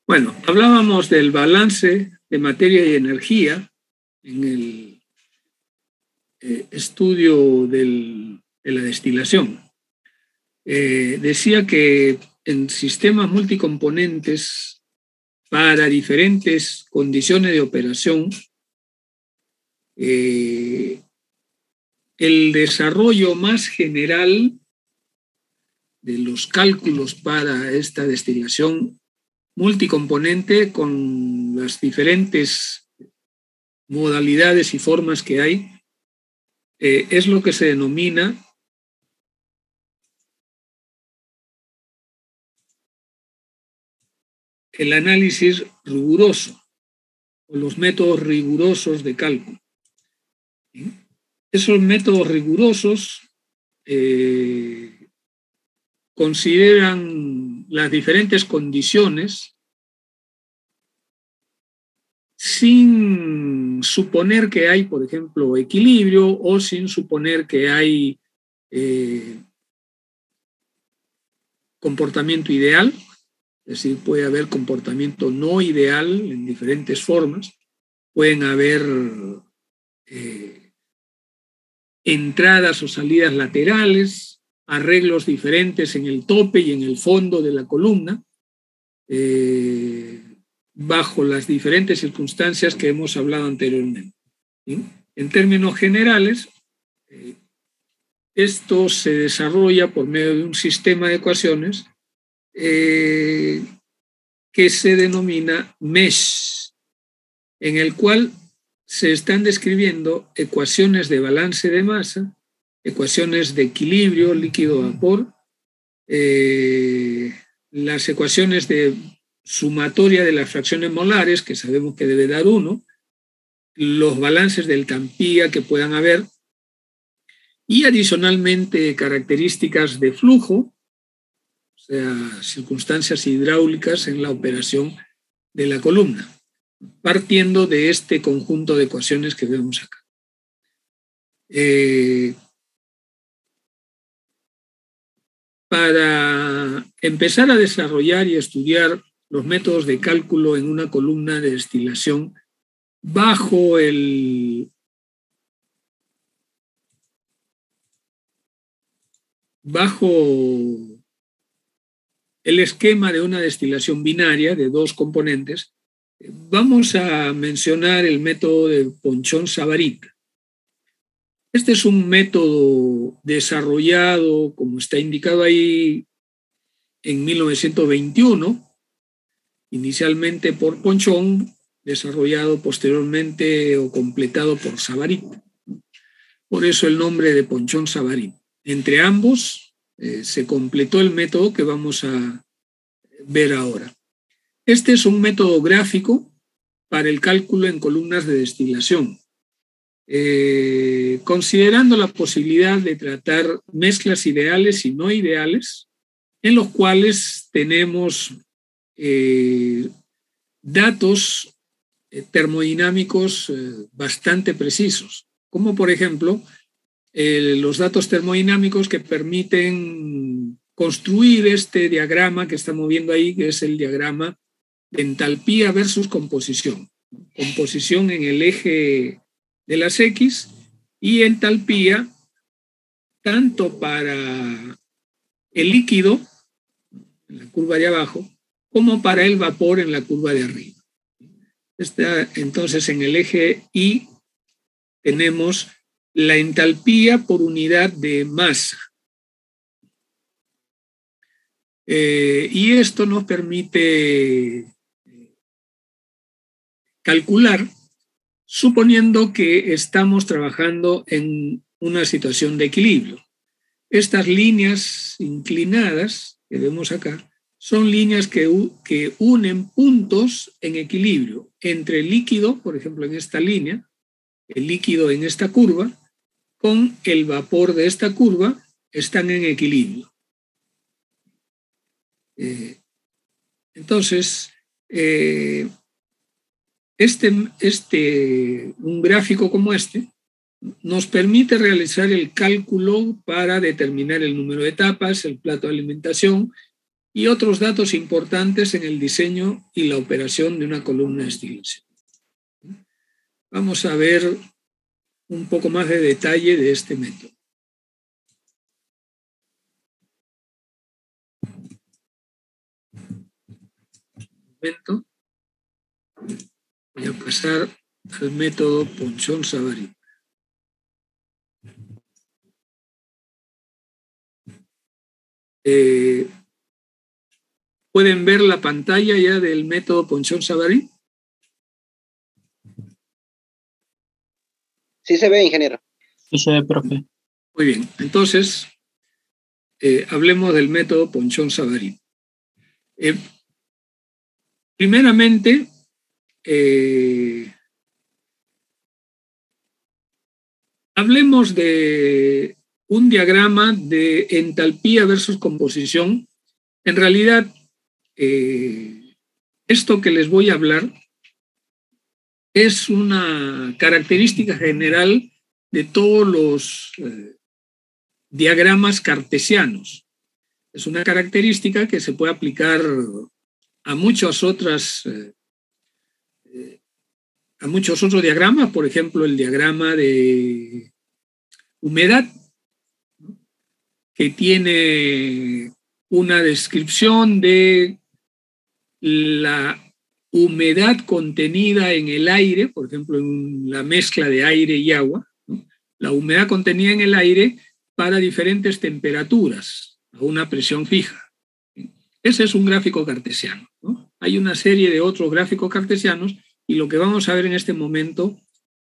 Bueno, hablábamos del balance de materia y energía en el estudio de la destilación. Decía que en sistemas multicomponentes para diferentes condiciones de operación, el desarrollo más general de los cálculos para esta destilación multicomponente con las diferentes modalidades y formas que hay, es lo que se denomina el análisis riguroso o los métodos rigurosos de cálculo. Esos métodos rigurosos consideran las diferentes condiciones sin suponer que hay, por ejemplo, equilibrio o sin suponer que hay comportamiento ideal, es decir, puede haber comportamiento no ideal en diferentes formas, pueden haber entradas o salidas laterales, arreglos diferentes en el tope y en el fondo de la columna, bajo las diferentes circunstancias que hemos hablado anteriormente. ¿Sí? En términos generales, esto se desarrolla por medio de un sistema de ecuaciones que se denomina MESH, en el cual se están describiendo ecuaciones de balance de masa, ecuaciones de equilibrio líquido-vapor, las ecuaciones de sumatoria de las fracciones molares, que sabemos que debe dar 1, los balances de entropía que puedan haber, y adicionalmente características de flujo, o sea, circunstancias hidráulicas en la operación de la columna, partiendo de este conjunto de ecuaciones que vemos acá. Para empezar a desarrollar y estudiar los métodos de cálculo en una columna de destilación bajo el esquema de una destilación binaria de 2 componentes, vamos a mencionar el método de Ponchon-Savarit. Este es un método desarrollado, como está indicado ahí, en 1921, inicialmente por Ponchon, desarrollado posteriormente o completado por Savarit. Por eso el nombre de Ponchon-Savarit. Entre ambos se completó el método que vamos a ver ahora. Este es un método gráfico para el cálculo en columnas de destilación. Considerando la posibilidad de tratar mezclas ideales y no ideales, en los cuales tenemos datos termodinámicos bastante precisos, como por ejemplo los datos termodinámicos que permiten construir este diagrama que estamos viendo ahí, que es el diagrama de entalpía versus composición. Composición en el eje de las X y entalpía tanto para el líquido, en la curva de abajo, como para el vapor en la curva de arriba. Entonces, en el eje Y tenemos la entalpía por unidad de masa. Y esto nos permite calcular, suponiendo que estamos trabajando en una situación de equilibrio. Estas líneas inclinadas que vemos acá son líneas que unen puntos en equilibrio entre el líquido, por ejemplo en esta línea, el líquido en esta curva, con el vapor de esta curva, están en equilibrio. Entonces, un gráfico como este nos permite realizar el cálculo para determinar el número de etapas, el plato de alimentación y otros datos importantes en el diseño y la operación de una columna de destilación. Vamos a ver un poco más de detalle de este método. Voy a pasar al método Ponchon-Savary. ¿Pueden ver la pantalla ya del método Ponchon-Savary? Sí se ve, ingeniero. Sí se ve, profe. Muy bien, entonces hablemos del método Ponchon-Savary. Primeramente, hablemos de un diagrama de entalpía versus composición. En realidad, esto que les voy a hablar es una característica general de todos los diagramas cartesianos. Es una característica que se puede aplicar a muchos otros diagramas, por ejemplo, el diagrama de humedad, que tiene una descripción de la humedad contenida en el aire, por ejemplo, en la mezcla de aire y agua, ¿no? La humedad contenida en el aire para diferentes temperaturas, a una presión fija. Ese es un gráfico cartesiano, ¿no? Hay una serie de otros gráficos cartesianos y lo que vamos a ver en este momento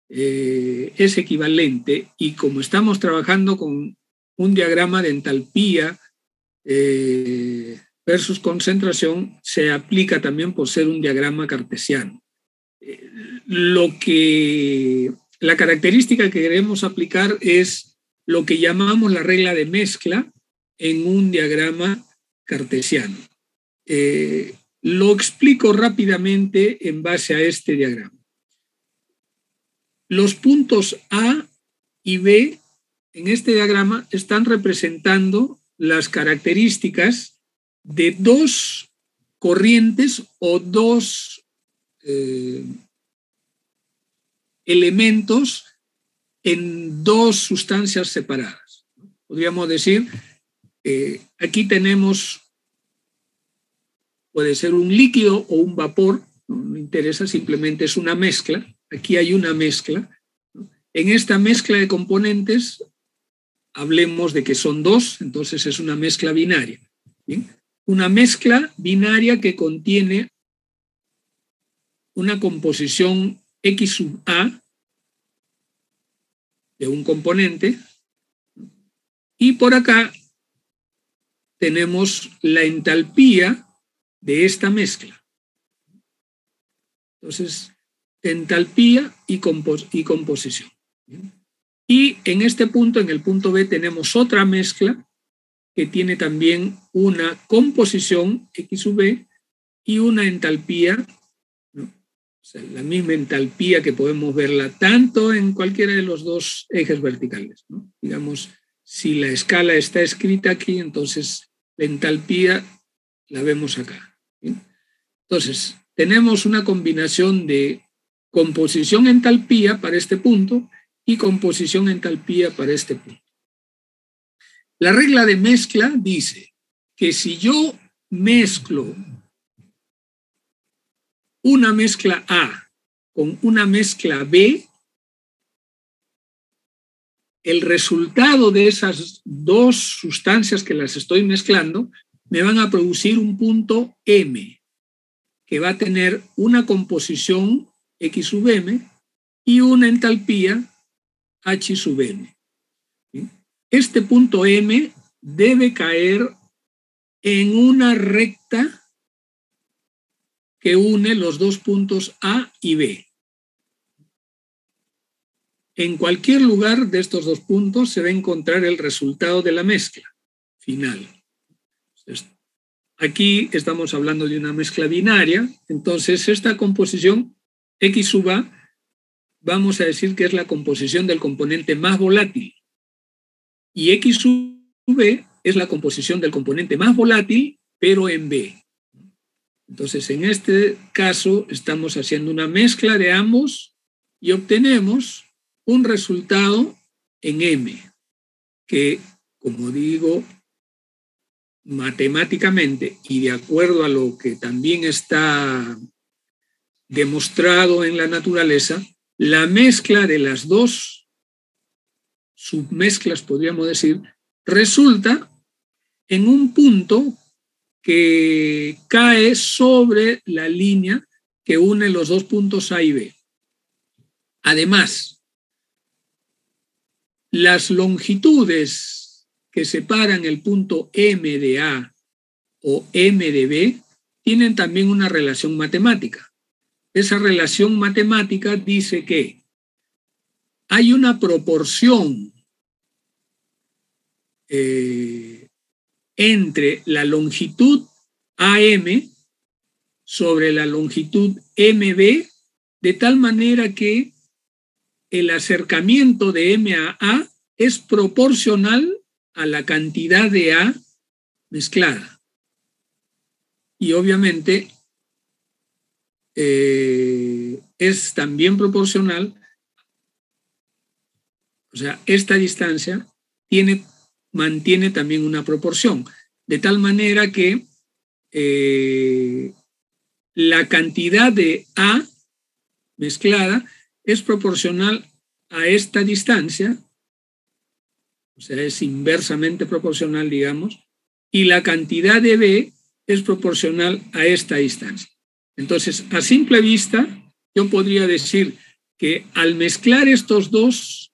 es equivalente, y como estamos trabajando con un diagrama de entalpía versus concentración, se aplica también por ser un diagrama cartesiano. La característica que queremos aplicar es lo que llamamos la regla de mezcla en un diagrama cartesiano. Lo explico rápidamente en base a este diagrama. Los puntos A y B en este diagrama están representando las características de dos corrientes o dos elementos en dos sustancias separadas. Podríamos decir, aquí tenemos, puede ser un líquido o un vapor, no me interesa, simplemente es una mezcla. Aquí hay una mezcla. En esta mezcla de componentes, hablemos de que son dos, entonces es una mezcla binaria. ¿Bien? Una mezcla binaria que contiene una composición X sub A de un componente, y por acá tenemos la entalpía de esta mezcla. Entonces, entalpía y composición. Y en este punto, en el punto B, tenemos otra mezcla que tiene también una composición X sub B y una entalpía, ¿no? O sea, la misma entalpía que podemos verla tanto en cualquiera de los dos ejes verticales, ¿no? Digamos, si la escala está escrita aquí, entonces la entalpía la vemos acá. ¿Bien? Entonces, tenemos una combinación de composición entalpía para este punto y composición entalpía para este punto. La regla de mezcla dice que si yo mezclo una mezcla A con una mezcla B, el resultado de esas dos sustancias que las estoy mezclando me van a producir un punto M, que va a tener una composición X sub M y una entalpía H sub M. Este punto M debe caer en una recta que une los dos puntos A y B. En cualquier lugar de estos dos puntos se va a encontrar el resultado de la mezcla final. Entonces, aquí estamos hablando de una mezcla binaria, entonces esta composición X sub A, vamos a decir que es la composición del componente más volátil, y X sub B es la composición del componente más volátil pero en B. Entonces, en este caso, estamos haciendo una mezcla de ambos y obtenemos un resultado en M, que, como digo, matemáticamente y de acuerdo a lo que también está demostrado en la naturaleza, la mezcla de las dos submezclas, podríamos decir, resulta en un punto que cae sobre la línea que une los dos puntos A y B. Además, las longitudes que separan el punto M de A o M de B tienen también una relación matemática. Esa relación matemática dice que hay una proporción entre la longitud AM sobre la longitud MB, de tal manera que el acercamiento de M a A es proporcional a la cantidad de A mezclada. Y obviamente es también proporcional, o sea, esta distancia mantiene también una proporción, de tal manera que la cantidad de A mezclada es proporcional a esta distancia, o sea, es inversamente proporcional, digamos, y la cantidad de B es proporcional a esta distancia. Entonces, a simple vista, yo podría decir que al mezclar estas dos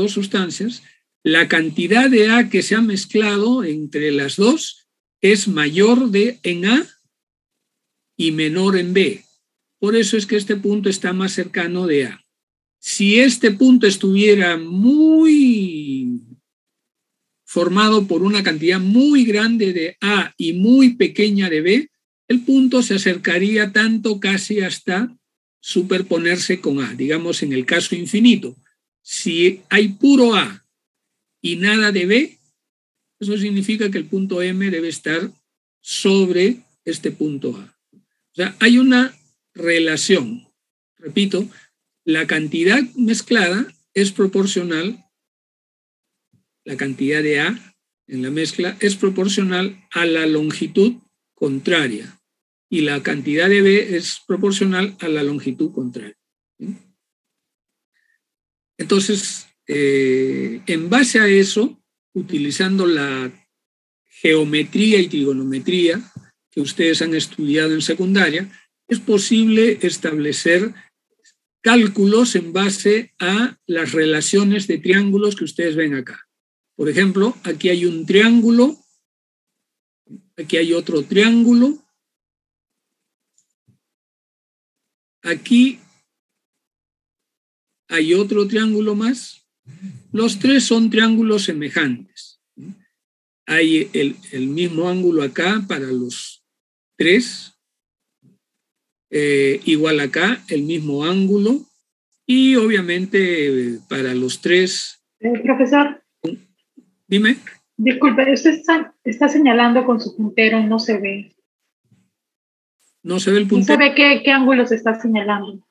sustancias, la cantidad de A que se ha mezclado entre las dos es mayor en A y menor en B. Por eso es que este punto está más cercano de A. Si este punto estuviera muy formado por una cantidad muy grande de A y muy pequeña de B, el punto se acercaría tanto casi hasta superponerse con A, digamos en el caso infinito. Si hay puro A y nada de B, eso significa que el punto M debe estar sobre este punto A. O sea, hay una relación. Repito, la cantidad mezclada es proporcional, la cantidad de A en la mezcla es proporcional a la longitud contraria y la cantidad de B es proporcional a la longitud contraria. Entonces, en base a eso, utilizando la geometría y trigonometría que ustedes han estudiado en secundaria, es posible establecer cálculos en base a las relaciones de triángulos que ustedes ven acá. Por ejemplo, aquí hay un triángulo, aquí hay otro triángulo, aquí hay otro triángulo más. Los tres son triángulos semejantes. Hay el mismo ángulo acá para los tres, igual acá, el mismo ángulo, y obviamente para los tres. Profesor. Dime. Disculpe, usted está señalando con su puntero, no se ve. ¿No se ve el puntero? No se ve qué ángulo se está señalando.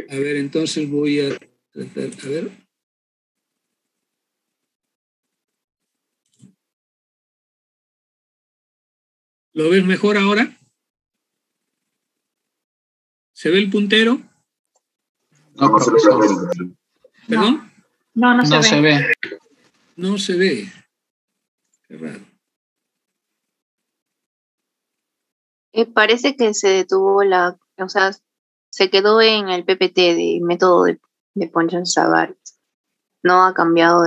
A ver, entonces voy a tratar, a ver. ¿Lo ves mejor ahora? ¿Se ve el puntero? No, profesor. ¿Perdón? No se ve. No se ve. Qué raro. Parece que se detuvo o sea, se quedó en el PPT de método de Ponchon-Savart. No ha cambiado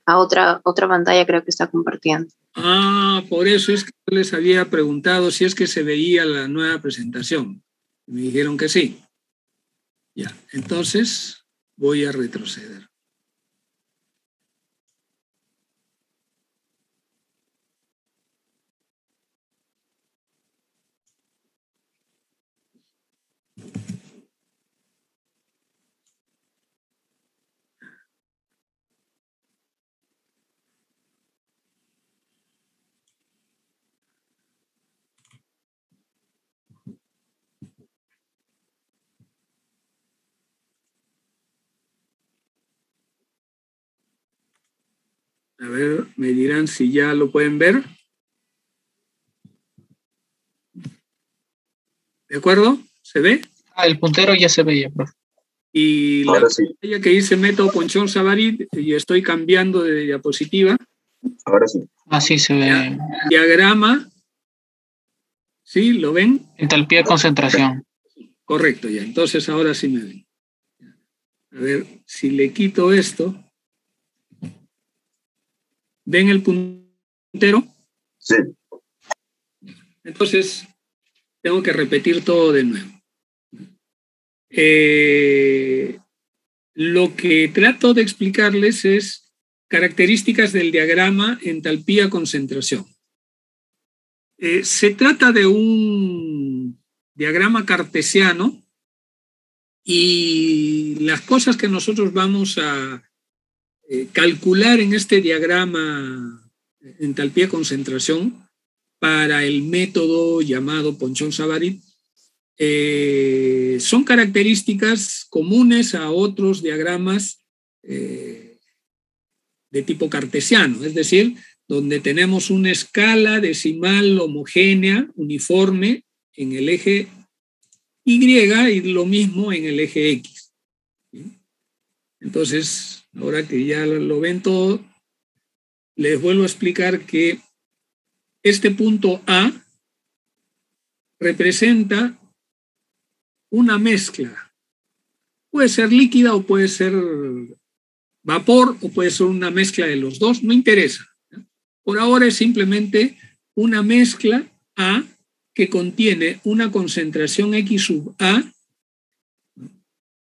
a otra pantalla, creo que está compartiendo. Ah, por eso es que yo les había preguntado si es que se veía la nueva presentación. Me dijeron que sí. Ya, entonces voy a retroceder. A ver, me dirán si ya lo pueden ver. ¿De acuerdo? ¿Se ve? El puntero ya se veía, profe. Y la Ahora sí. pantalla que dice método Ponchón-Savarit, y estoy cambiando de diapositiva. Ahora sí. Así se ve. Diagrama. ¿Sí? ¿Lo ven? Entalpía de concentración. Correcto, ya. Entonces ahora sí me ven. A ver, si le quito esto. ¿Ven el puntero? Sí. Entonces, tengo que repetir todo de nuevo. Lo que trato de explicarles es características del diagrama entalpía-concentración. Se trata de un diagrama cartesiano y las cosas que nosotros vamos a calcular en este diagrama entalpía-concentración para el método llamado Ponchón-Savarit son características comunes a otros diagramas de tipo cartesiano, es decir, donde tenemos una escala decimal homogénea, uniforme, en el eje Y y lo mismo en el eje X. Entonces, ahora que ya lo ven todo, les vuelvo a explicar que este punto A representa una mezcla. Puede ser líquida o puede ser vapor o puede ser una mezcla de los dos, no interesa. Por ahora es simplemente una mezcla A que contiene una concentración X sub A.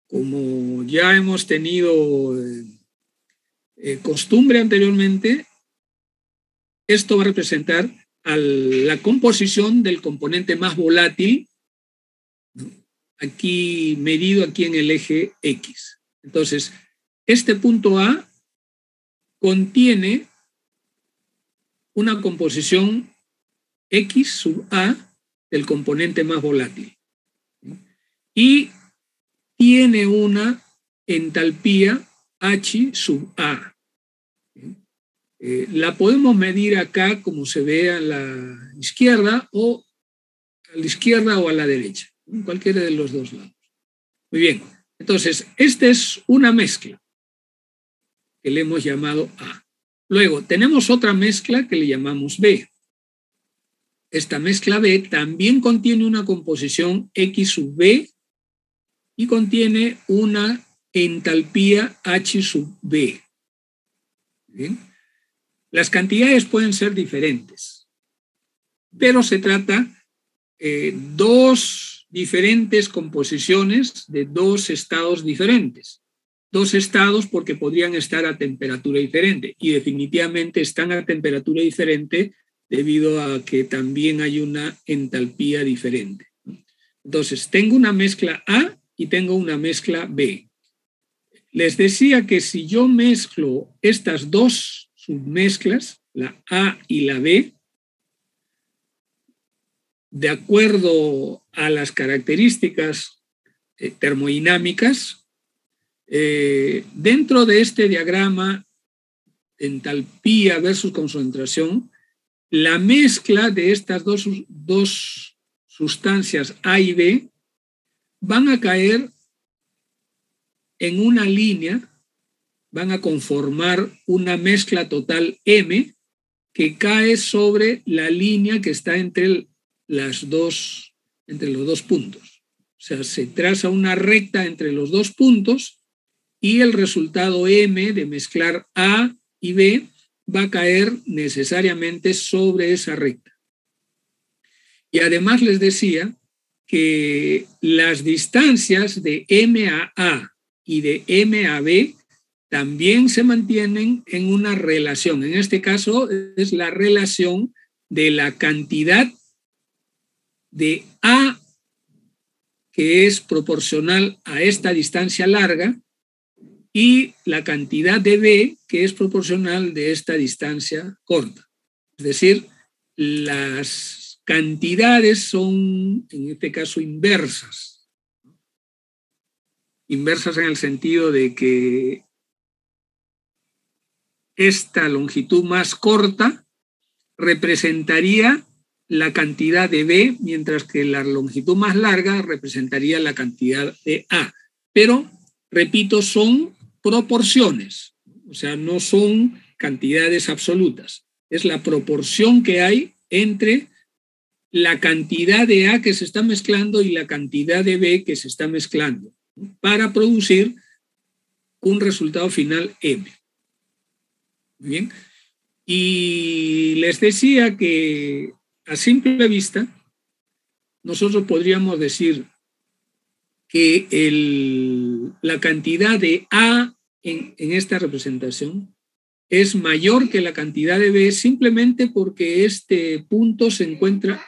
Como ya hemos tenido costumbre anteriormente, esto va a representar a la composición del componente más volátil, aquí medido aquí en el eje X. Entonces, este punto A contiene una composición X sub A del componente más volátil. Y tiene una entalpía H sub A. La podemos medir acá como se ve a la izquierda o a la derecha, en cualquiera de los dos lados. Muy bien, entonces esta es una mezcla que le hemos llamado A. Luego tenemos otra mezcla que le llamamos B. Esta mezcla B también contiene una composición X sub B y contiene una entalpía H sub B. ¿Bien? Las cantidades pueden ser diferentes, pero se trata de dos diferentes composiciones de dos estados diferentes. Dos estados porque podrían estar a temperatura diferente y definitivamente están a temperatura diferente debido a que también hay una entalpía diferente. Entonces, tengo una mezcla A y tengo una mezcla B. Les decía que si yo mezclo estas dos submezclas, la A y la B, de acuerdo a las características termodinámicas, dentro de este diagrama entalpía versus concentración, la mezcla de estas dos sustancias A y B van a caer en una línea, van a conformar una mezcla total M que cae sobre la línea que está entre los dos puntos. O sea, se traza una recta entre los dos puntos y el resultado M de mezclar A y B va a caer necesariamente sobre esa recta. Y además les decía que las distancias de M a A y de M a B también se mantienen en una relación. En este caso es la relación de la cantidad de A que es proporcional a esta distancia larga y la cantidad de B que es proporcional de esta distancia corta. Es decir, las cantidades son, en este caso, inversas. Inversas en el sentido de que esta longitud más corta representaría la cantidad de B, mientras que la longitud más larga representaría la cantidad de A. Pero, repito, son proporciones, o sea, no son cantidades absolutas. Es la proporción que hay entre la cantidad de A que se está mezclando y la cantidad de B que se está mezclando para producir un resultado final M. Muy bien. Y les decía que a simple vista nosotros podríamos decir que la cantidad de A en esta representación es mayor que la cantidad de B simplemente porque este punto se encuentra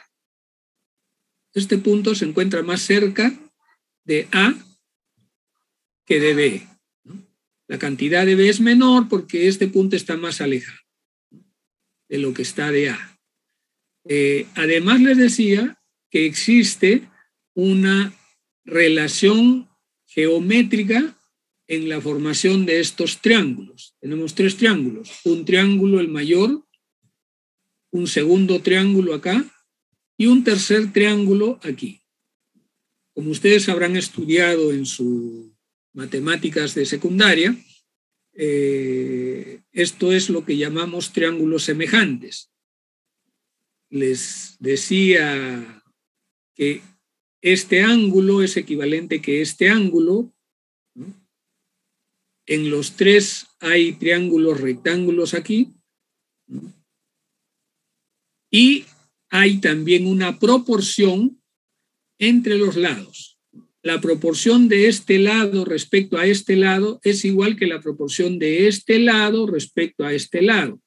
más cerca de A que de B. La cantidad de B es menor porque este punto está más alejado de lo que está de A. Además les decía que existe una relación geométrica en la formación de estos triángulos. Tenemos 3 triángulos, un triángulo el mayor, un segundo triángulo acá y un tercer triángulo aquí. Como ustedes habrán estudiado en sus matemáticas de secundaria, esto es lo que llamamos triángulos semejantes. Les decía que este ángulo es equivalente que este ángulo, ¿no? En los 3 hay triángulos rectángulos aquí, ¿no? Y hay también una proporción entre los lados. La proporción de este lado respecto a este lado es igual que la proporción de este lado respecto a este lado.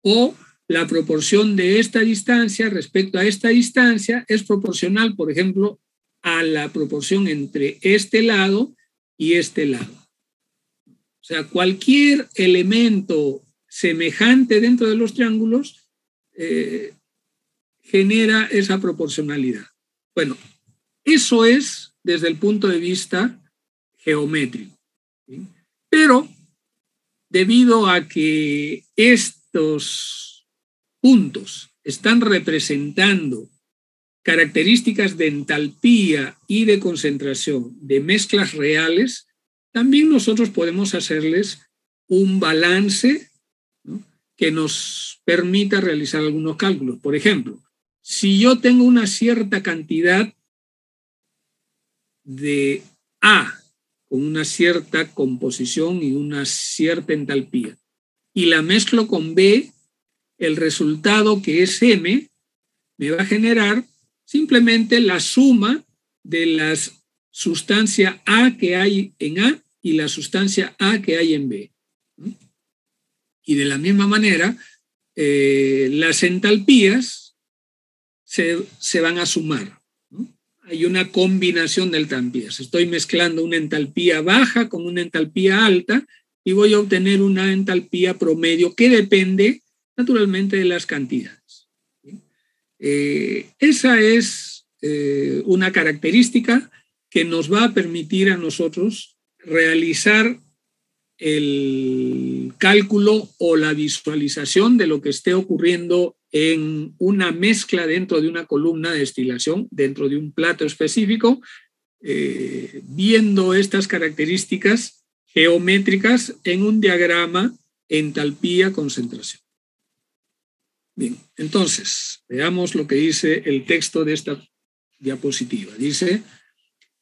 O la proporción de esta distancia respecto a esta distancia es proporcional, por ejemplo, a la proporción entre este lado y este lado. O sea, cualquier elemento semejante dentro de los triángulos genera esa proporcionalidad. Bueno, eso es desde el punto de vista geométrico, ¿sí? Pero debido a que estos puntos están representando características de entalpía y de concentración de mezclas reales, también nosotros podemos hacerles un balance, ¿no?, que nos permita realizar algunos cálculos. Por ejemplo, si yo tengo una cierta cantidad de A con una cierta composición y una cierta entalpía y la mezclo con B, el resultado, que es M, me va a generar simplemente la suma de la sustancia A que hay en A y la sustancia A que hay en B. Y de la misma manera, las entalpías se van a sumar, ¿no? Hay una combinación de entalpías. Estoy mezclando una entalpía baja con una entalpía alta y voy a obtener una entalpía promedio que depende naturalmente de las cantidades. Esa es una característica que nos va a permitir a nosotros realizar el cálculo o la visualización de lo que esté ocurriendo en una mezcla dentro de una columna de destilación, dentro de un plato específico, viendo estas características geométricas en un diagrama entalpía-concentración. Bien, entonces, veamos lo que dice el texto de esta diapositiva. Dice: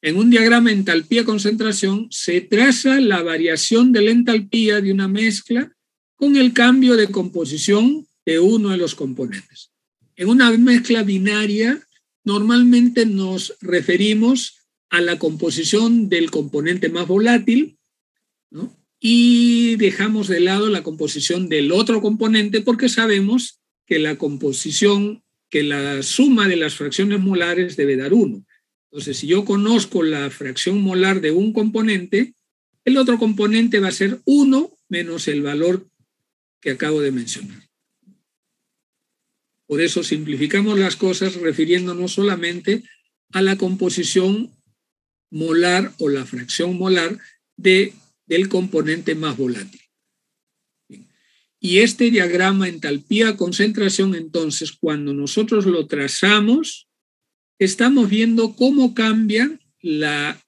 en un diagrama entalpía-concentración se traza la variación de la entalpía de una mezcla con el cambio de composición de uno de los componentes. En una mezcla binaria, normalmente nos referimos a la composición del componente más volátil, ¿no?, y dejamos de lado la composición del otro componente porque sabemos que la composición, que la suma de las fracciones molares debe dar 1. Entonces, si yo conozco la fracción molar de un componente, el otro componente va a ser 1 menos el valor que acabo de mencionar. Por eso simplificamos las cosas refiriéndonos solamente a la composición molar o la fracción molar del componente más volátil. Bien. Y este diagrama entalpía-concentración, entonces, cuando nosotros lo trazamos, estamos viendo cómo cambia la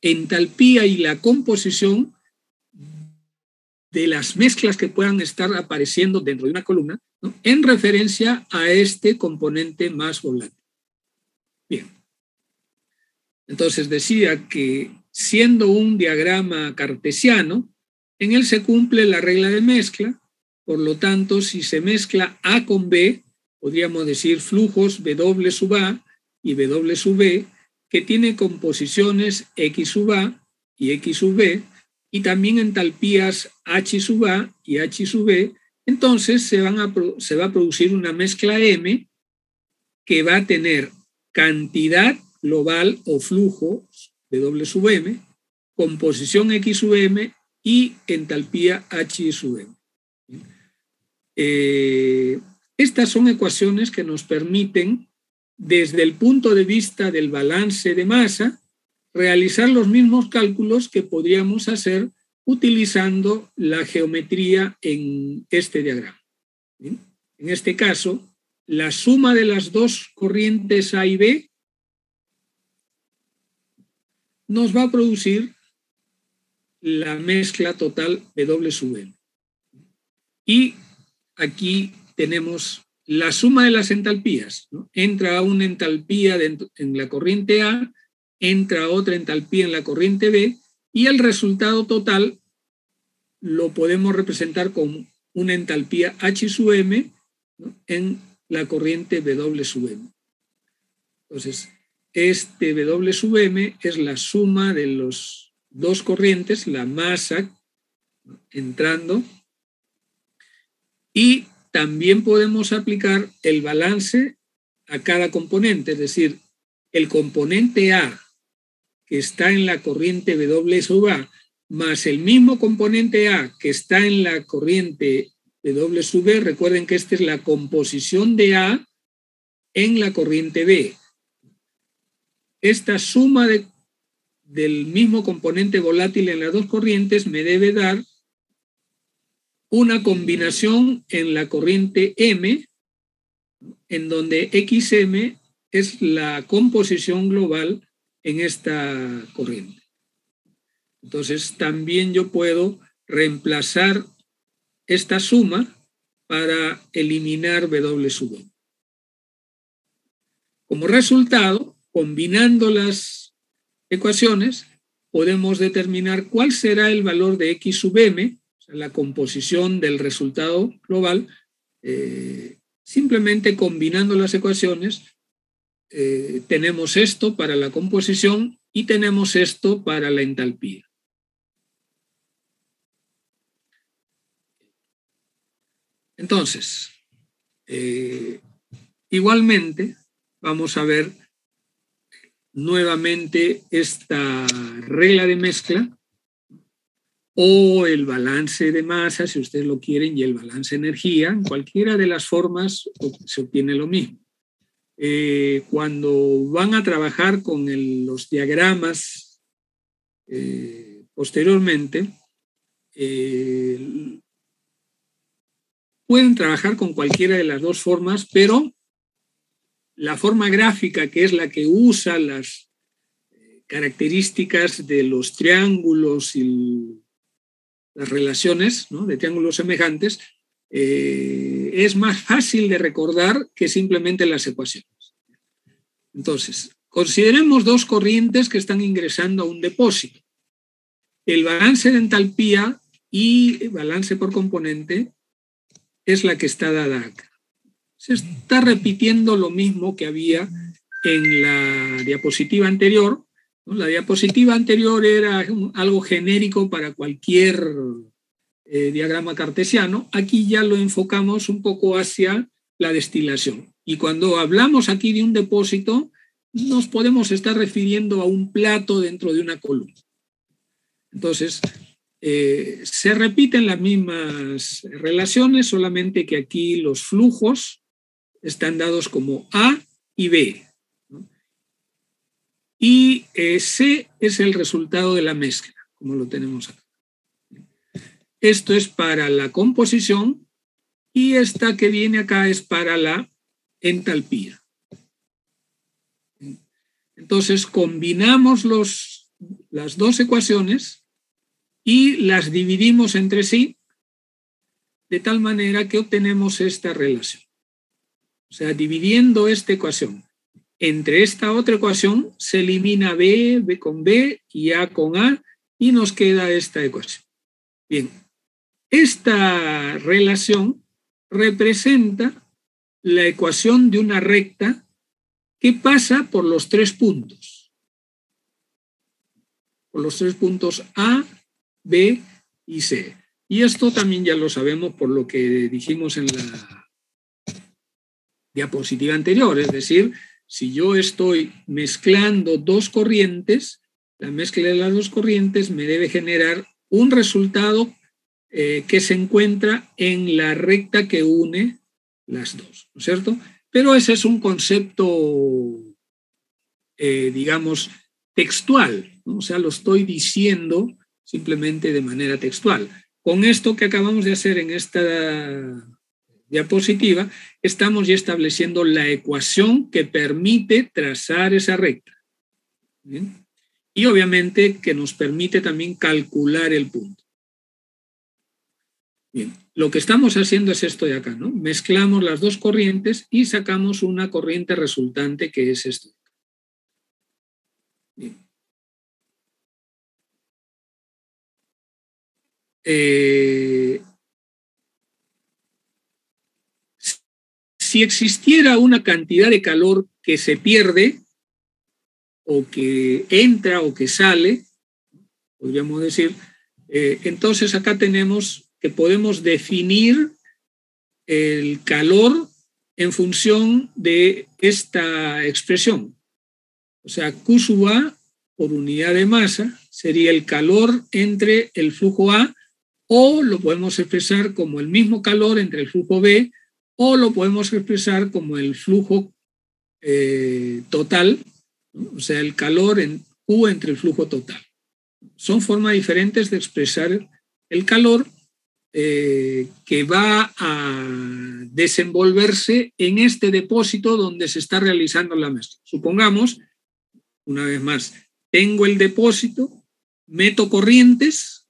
entalpía y la composición de las mezclas que puedan estar apareciendo dentro de una columna, ¿no?, en referencia a este componente más volátil. Bien. Entonces decía que siendo un diagrama cartesiano, en él se cumple la regla de mezcla. Por lo tanto, si se mezcla A con B, podríamos decir flujos W sub A y W sub B, que tiene composiciones X sub A y X sub B, y también entalpías H sub A y H sub B, entonces se va a producir una mezcla M que va a tener cantidad global o flujo W sub M, composición X sub M y entalpía H sub M. Estas son ecuaciones que nos permiten, desde el punto de vista del balance de masa, realizar los mismos cálculos que podríamos hacer utilizando la geometría en este diagrama. ¿Bien? En este caso, la suma de las dos corrientes A y B nos va a producir la mezcla total W sub M. Y aquí tenemos la suma de las entalpías, ¿no? Entra una entalpía en la corriente A, entra otra entalpía en la corriente B, y el resultado total lo podemos representar con una entalpía H sub M, ¿no?, en la corriente W sub M. Entonces, este W sub M es la suma de las dos corrientes, la masa, ¿no?, entrando, y también podemos aplicar el balance a cada componente, es decir, el componente A que está en la corriente W sub A más el mismo componente A que está en la corriente W sub B. Recuerden que esta es la composición de A en la corriente B. Esta suma del mismo componente volátil en las dos corrientes me debe dar una combinación en la corriente M, en donde XM es la composición global en esta corriente. Entonces, también yo puedo reemplazar esta suma para eliminar W sub M. Como resultado, combinando las ecuaciones, podemos determinar cuál será el valor de X sub M, la composición del resultado global, simplemente combinando las ecuaciones. Tenemos esto para la composición y tenemos esto para la entalpía. Entonces, igualmente vamos a ver nuevamente esta regla de mezcla, o el balance de masa, si ustedes lo quieren, y el balance de energía. En cualquiera de las formas se obtiene lo mismo. Cuando van a trabajar con los diagramas posteriormente, pueden trabajar con cualquiera de las dos formas, pero la forma gráfica, que es la que usa las características de los triángulos y las relaciones, ¿no?, de triángulos semejantes, es más fácil de recordar que simplemente las ecuaciones. Entonces, consideremos dos corrientes que están ingresando a un depósito. El balance de entalpía y el balance por componente es la que está dada acá. Se está repitiendo lo mismo que había en la diapositiva anterior. La diapositiva anterior era algo genérico para cualquier diagrama cartesiano. Aquí ya lo enfocamos un poco hacia la destilación. Y cuando hablamos aquí de un depósito, nos podemos estar refiriendo a un plato dentro de una columna. Entonces, se repiten las mismas relaciones, solamente que aquí los flujos están dados como A y B. Y C es el resultado de la mezcla, como lo tenemos acá. Esto es para la composición y esta que viene acá es para la entalpía. Entonces combinamos las dos ecuaciones y las dividimos entre sí de tal manera que obtenemos esta relación. O sea, dividiendo esta ecuación entre esta otra ecuación se elimina B, B con B y A con A y nos queda esta ecuación. Bien, esta relación representa la ecuación de una recta que pasa por los tres puntos. Por los tres puntos A, B y C. Y esto también ya lo sabemos por lo que dijimos en la diapositiva anterior. Es decir, si yo estoy mezclando dos corrientes, la mezcla de las dos corrientes me debe generar un resultado que se encuentra en la recta que une las dos, ¿no es cierto? Pero ese es un concepto, digamos, textual, ¿no? O sea, lo estoy diciendo simplemente de manera textual. Con esto que acabamos de hacer en esta diapositiva, estamos ya estableciendo la ecuación que permite trazar esa recta. ¿Bien? Y obviamente que nos permite también calcular el punto. Bien, lo que estamos haciendo es esto de acá, ¿no? Mezclamos las dos corrientes y sacamos una corriente resultante que es esto. Bien. Si existiera una cantidad de calor que se pierde, o que entra o que sale, podríamos decir, entonces acá tenemos que podemos definir el calor en función de esta expresión. O sea, Q sub A por unidad de masa sería el calor entre el flujo A, o lo podemos expresar como el mismo calor entre el flujo B, o lo podemos expresar como el flujo total, ¿no? O sea, el calor en Q entre el flujo total. Son formas diferentes de expresar el calor que va a desenvolverse en este depósito donde se está realizando la mezcla. Supongamos, una vez más, tengo el depósito, meto corrientes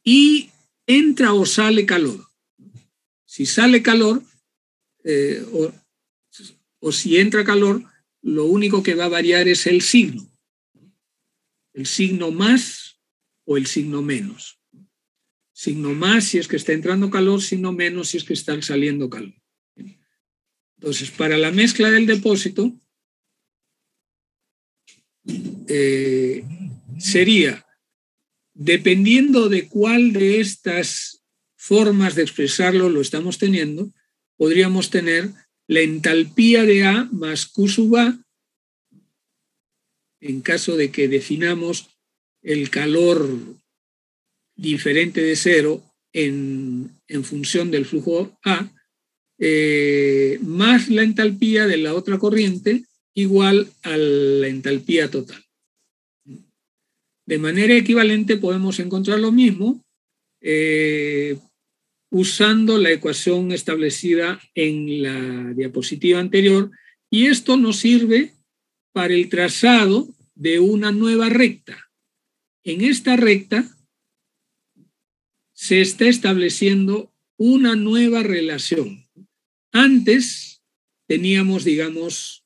y entra o sale calor. Si sale calor o si entra calor, lo único que va a variar es el signo más o el signo menos. Signo más si es que está entrando calor, signo menos si es que está saliendo calor. Entonces, para la mezcla del depósito, sería, dependiendo de cuál de estas formas de expresarlo lo estamos teniendo, podríamos tener la entalpía de A más Q sub A, en caso de que definamos el calor diferente de cero en función del flujo A, más la entalpía de la otra corriente igual a la entalpía total. De manera equivalente podemos encontrar lo mismo usando la ecuación establecida en la diapositiva anterior, y esto nos sirve para el trazado de una nueva recta. En esta recta se está estableciendo una nueva relación. Antes teníamos, digamos,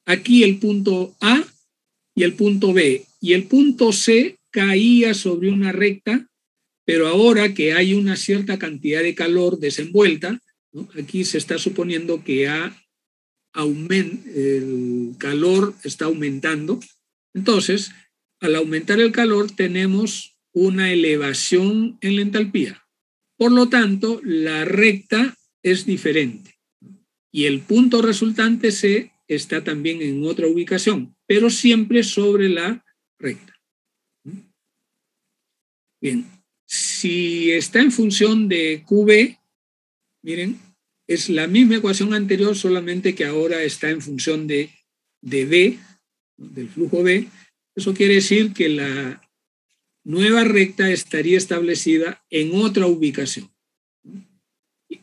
aquí el punto A y el punto B, y el punto C caía sobre una recta, pero ahora que hay una cierta cantidad de calor desenvuelta, ¿no? Aquí se está suponiendo que el calor está aumentando. Entonces, al aumentar el calor tenemos una elevación en la entalpía. Por lo tanto, la recta es diferente. Y el punto resultante C está también en otra ubicación, pero siempre sobre la recta. Bien, si está en función de QB, miren, es la misma ecuación anterior, solamente que ahora está en función de B, del flujo B. Eso quiere decir que la nueva recta estaría establecida en otra ubicación.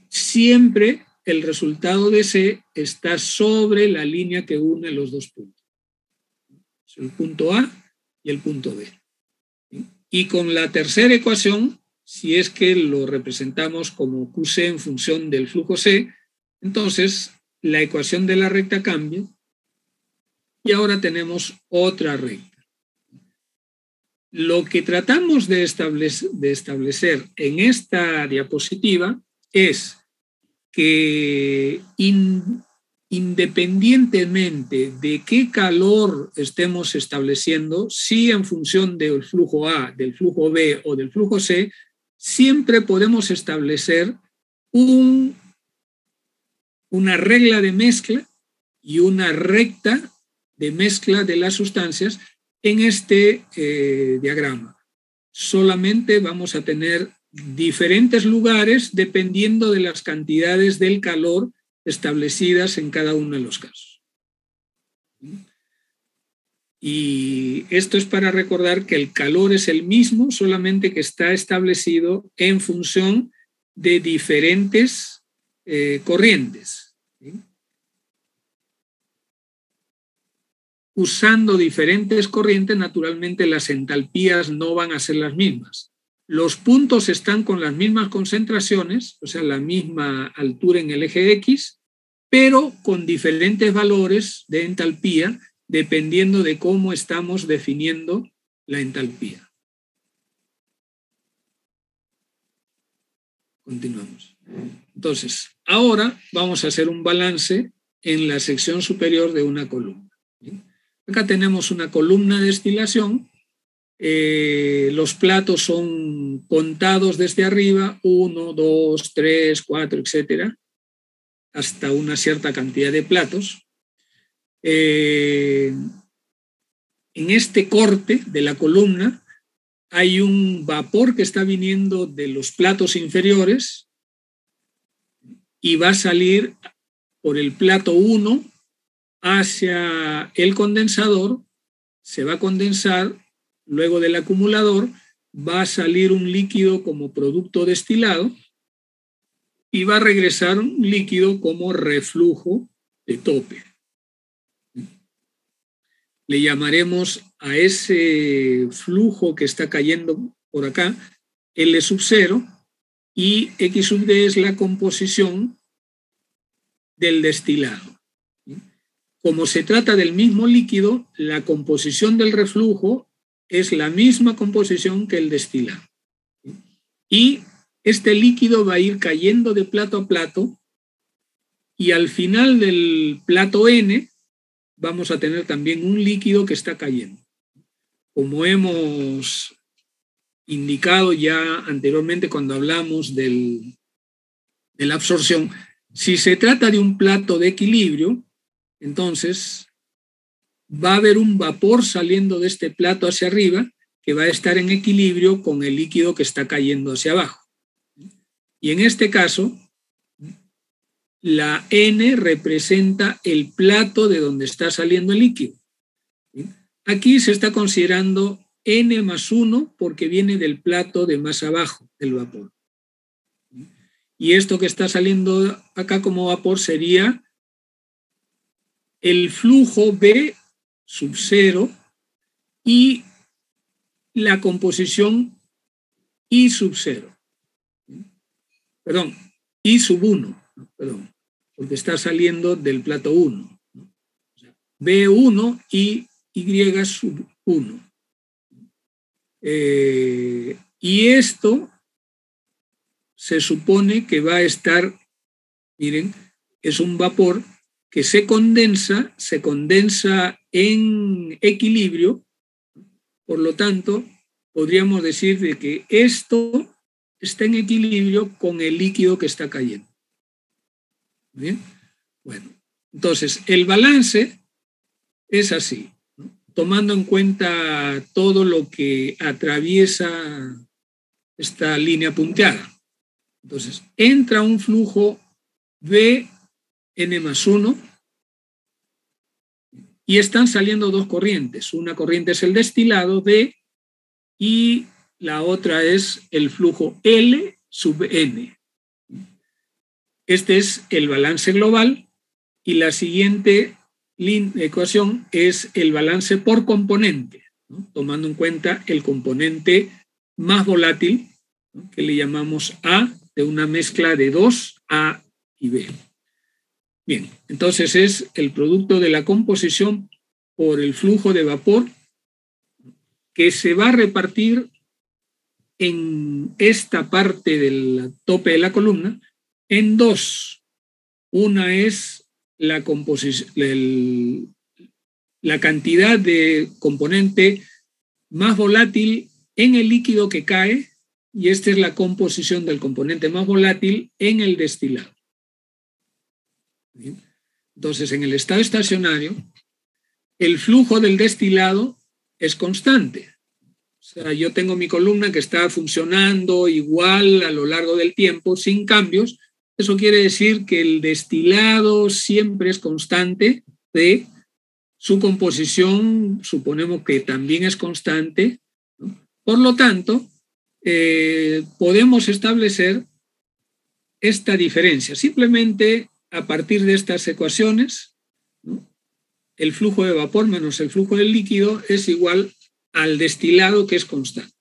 Siempre el resultado de C está sobre la línea que une los dos puntos. El punto A y el punto B. Y con la tercera ecuación, si es que lo representamos como QC en función del flujo C, entonces la ecuación de la recta cambia y ahora tenemos otra recta. Lo que tratamos de establecer en esta diapositiva es que independientemente de qué calor estemos estableciendo, si en función del flujo A, del flujo B o del flujo C, siempre podemos establecer una regla de mezcla y una recta de mezcla de las sustancias en este diagrama. Solamente vamos a tener diferentes lugares dependiendo de las cantidades del calor establecidas en cada uno de los casos. Y esto es para recordar que el calor es el mismo, solamente que está establecido en función de diferentes corrientes. Usando diferentes corrientes, naturalmente las entalpías no van a ser las mismas. Los puntos están con las mismas concentraciones, o sea, la misma altura en el eje X, pero con diferentes valores de entalpía, dependiendo de cómo estamos definiendo la entalpía. Continuamos. Entonces, ahora vamos a hacer un balance en la sección superior de una columna. Acá tenemos una columna de destilación. Los platos son contados desde arriba, 1, 2, 3, 4, etcétera, hasta una cierta cantidad de platos. En este corte de la columna hay un vapor que está viniendo de los platos inferiores y va a salir por el plato 1 hacia el condensador, se va a condensar, luego del acumulador va a salir un líquido como producto destilado y va a regresar un líquido como reflujo de tope. Le llamaremos a ese flujo que está cayendo por acá L sub 0 y X sub D es la composición del destilado. Como se trata del mismo líquido, la composición del reflujo es la misma composición que el destilado. Y este líquido va a ir cayendo de plato a plato y al final del plato N vamos a tener también un líquido que está cayendo. Como hemos indicado ya anteriormente cuando hablamos de la absorción, si se trata de un plato de equilibrio, entonces va a haber un vapor saliendo de este plato hacia arriba que va a estar en equilibrio con el líquido que está cayendo hacia abajo. Y en este caso, la N representa el plato de donde está saliendo el líquido. Aquí se está considerando N más 1 porque viene del plato de más abajo del vapor. Y esto que está saliendo acá como vapor sería el flujo B sub 0 y la composición I sub 0. Perdón, I sub 1, perdón, porque está saliendo del plato 1. B1 y Y sub 1. Y esto se supone que va a estar, miren, es un vapor que se condensa en equilibrio, por lo tanto, podríamos decir de que esto está en equilibrio con el líquido que está cayendo. ¿Bien? Bueno, entonces el balance es así, ¿no? Tomando en cuenta todo lo que atraviesa esta línea punteada. Entonces, entra un flujo B N más 1 y están saliendo dos corrientes. Una corriente es el destilado D y la otra es el flujo L sub N. Este es el balance global y la siguiente ecuación es el balance por componente, ¿no? Tomando en cuenta el componente más volátil, ¿no? Que le llamamos A, de una mezcla de dos, A y B. Bien, entonces es el producto de la composición por el flujo de vapor que se va a repartir en esta parte del tope de la columna en dos. Una es la cantidad de componente más volátil en el líquido que cae, y esta es la composición del componente más volátil en el destilado. Bien. Entonces, en el estado estacionario, el flujo del destilado es constante. O sea, yo tengo mi columna que está funcionando igual a lo largo del tiempo, sin cambios. Eso quiere decir que el destilado siempre es constante, de su composición suponemos que también es constante, ¿no? Por lo tanto, podemos establecer esta diferencia. Simplemente a partir de estas ecuaciones, ¿no? El flujo de vapor menos el flujo del líquido es igual al destilado, que es constante.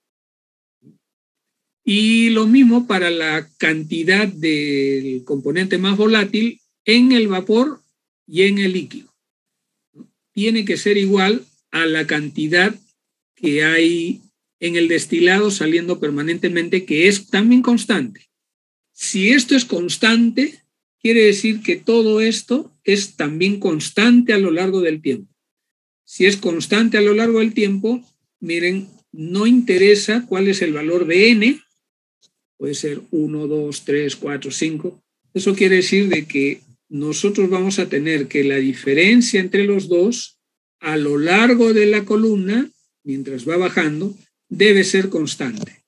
Y lo mismo para la cantidad del componente más volátil en el vapor y en el líquido. Tiene que ser igual a la cantidad que hay en el destilado saliendo permanentemente, que es también constante. Si esto es constante, quiere decir que todo esto es también constante a lo largo del tiempo. Si es constante a lo largo del tiempo, miren, no interesa cuál es el valor de N, puede ser 1, 2, 3, 4, 5. Eso quiere decir de que nosotros vamos a tener que la diferencia entre los dos a lo largo de la columna, mientras va bajando, debe ser constante.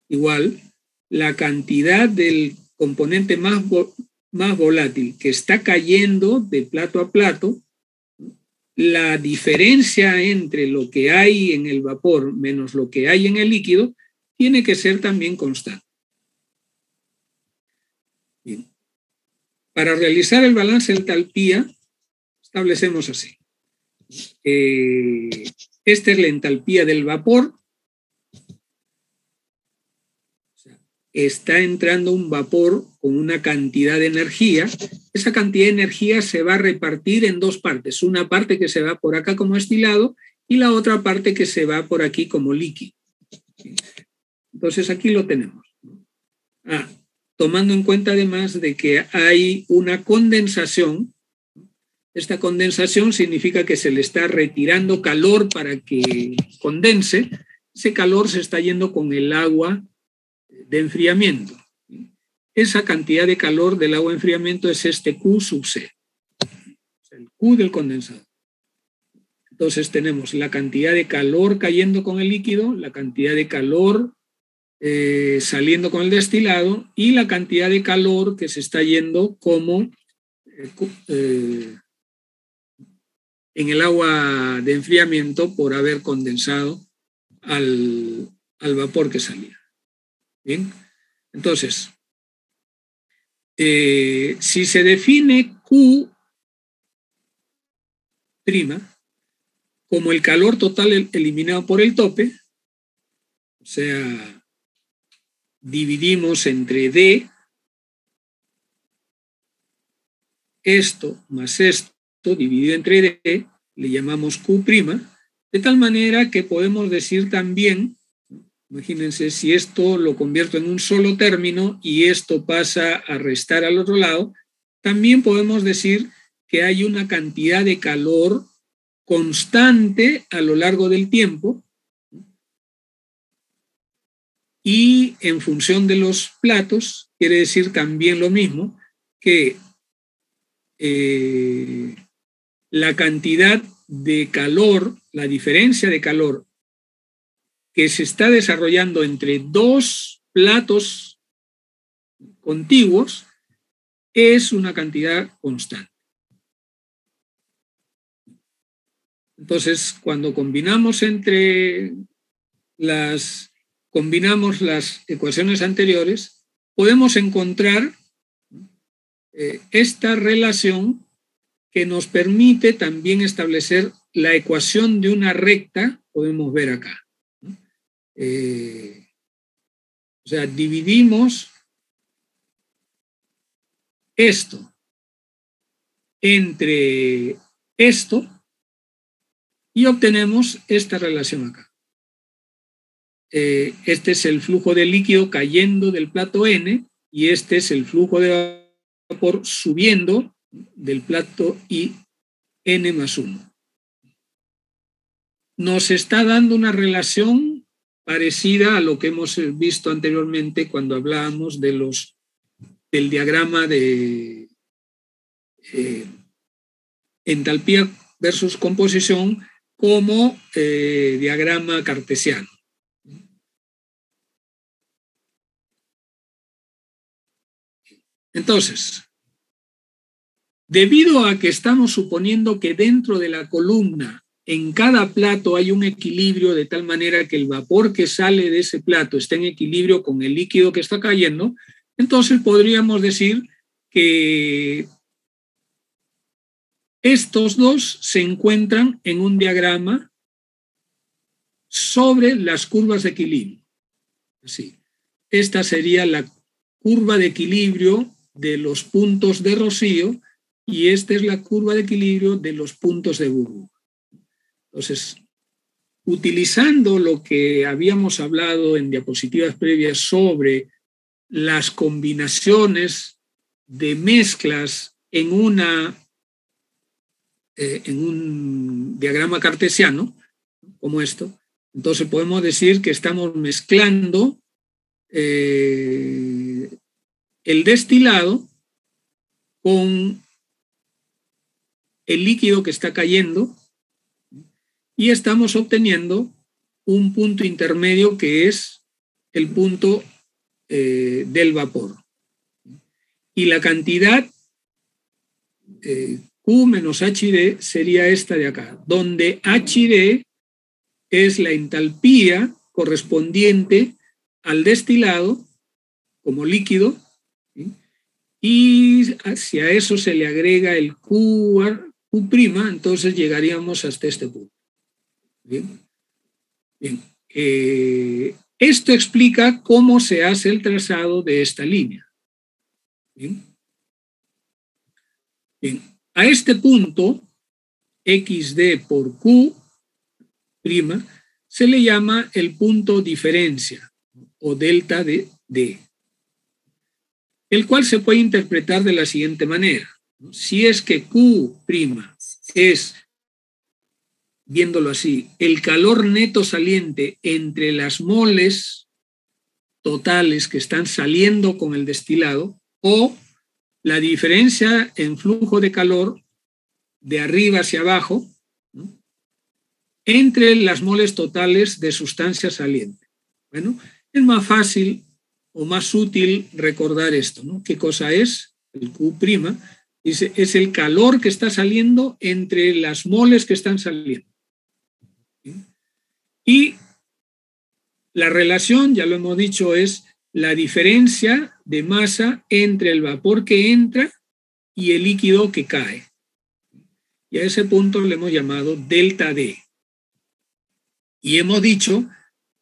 Igual, la cantidad del componente más volátil que está cayendo de plato a plato, la diferencia entre lo que hay en el vapor menos lo que hay en el líquido, tiene que ser también constante. Bien. Para realizar el balance de entalpía, establecemos así. Esta es la entalpía del vapor. Está entrando un vapor con una cantidad de energía. Esa cantidad de energía se va a repartir en dos partes. Una parte que se va por acá como destilado y la otra parte que se va por aquí como líquido. Entonces aquí lo tenemos. Tomando en cuenta además de que hay una condensación. Esta condensación significa que se le está retirando calor para que condense. Ese calor se está yendo con el agua de enfriamiento. Esa cantidad de calor del agua de enfriamiento es este Q sub C, el Q del condensador. Entonces tenemos la cantidad de calor cayendo con el líquido, la cantidad de calor saliendo con el destilado y la cantidad de calor que se está yendo como en el agua de enfriamiento por haber condensado al vapor que salía. Bien, entonces, si se define Q' como el calor total eliminado por el tope, o sea, dividimos entre D, esto más esto dividido entre D, le llamamos Q', de tal manera que podemos decir también, imagínense, si esto lo convierto en un solo término y esto pasa a restar al otro lado, también podemos decir que hay una cantidad de calor constante a lo largo del tiempo y en función de los platos, quiere decir también lo mismo, que la cantidad de calor, la diferencia de calor que se está desarrollando entre dos platos contiguos es una cantidad constante. Entonces, cuando combinamos entre las combinamos las ecuaciones anteriores, podemos encontrar esta relación que nos permite también establecer la ecuación de una recta, podemos ver acá. O sea, dividimos esto entre esto y obtenemos esta relación acá. Este es el flujo de líquido cayendo del plato N y este es el flujo de vapor subiendo del plato I N más 1. Nos está dando una relación parecida a lo que hemos visto anteriormente cuando hablábamos de del diagrama de entalpía versus composición como diagrama cartesiano. Entonces, debido a que estamos suponiendo que dentro de la columna en cada plato hay un equilibrio de tal manera que el vapor que sale de ese plato está en equilibrio con el líquido que está cayendo, entonces podríamos decir que estos dos se encuentran en un diagrama sobre las curvas de equilibrio. Así. Esta sería la curva de equilibrio de los puntos de rocío y esta es la curva de equilibrio de los puntos de burbuja. Entonces, utilizando lo que habíamos hablado en diapositivas previas sobre las combinaciones de mezclas en un diagrama cartesiano, como esto, entonces podemos decir que estamos mezclando el destilado con el líquido que está cayendo y estamos obteniendo un punto intermedio que es el punto del vapor. Y la cantidad Q menos HID sería esta de acá, donde HID es la entalpía correspondiente al destilado como líquido, ¿sí? Y hacia eso se le agrega el Q', entonces llegaríamos hasta este punto. Bien. Bien. Esto explica cómo se hace el trazado de esta línea. Bien. Bien. A este punto, XD por Q', se le llama el punto diferencia o delta de D, el cual se puede interpretar de la siguiente manera. Si es que Q' es, viéndolo así, el calor neto saliente entre las moles totales que están saliendo con el destilado o la diferencia en flujo de calor de arriba hacia abajo, ¿no?, entre las moles totales de sustancia saliente. Bueno, es más fácil o más útil recordar esto, ¿no? ¿Qué cosa es? El Q', dice, es el calor que está saliendo entre las moles que están saliendo. ¿Sí? Y la relación, ya lo hemos dicho, es la diferencia de masa entre el vapor que entra y el líquido que cae. Y a ese punto le hemos llamado delta D. Y hemos dicho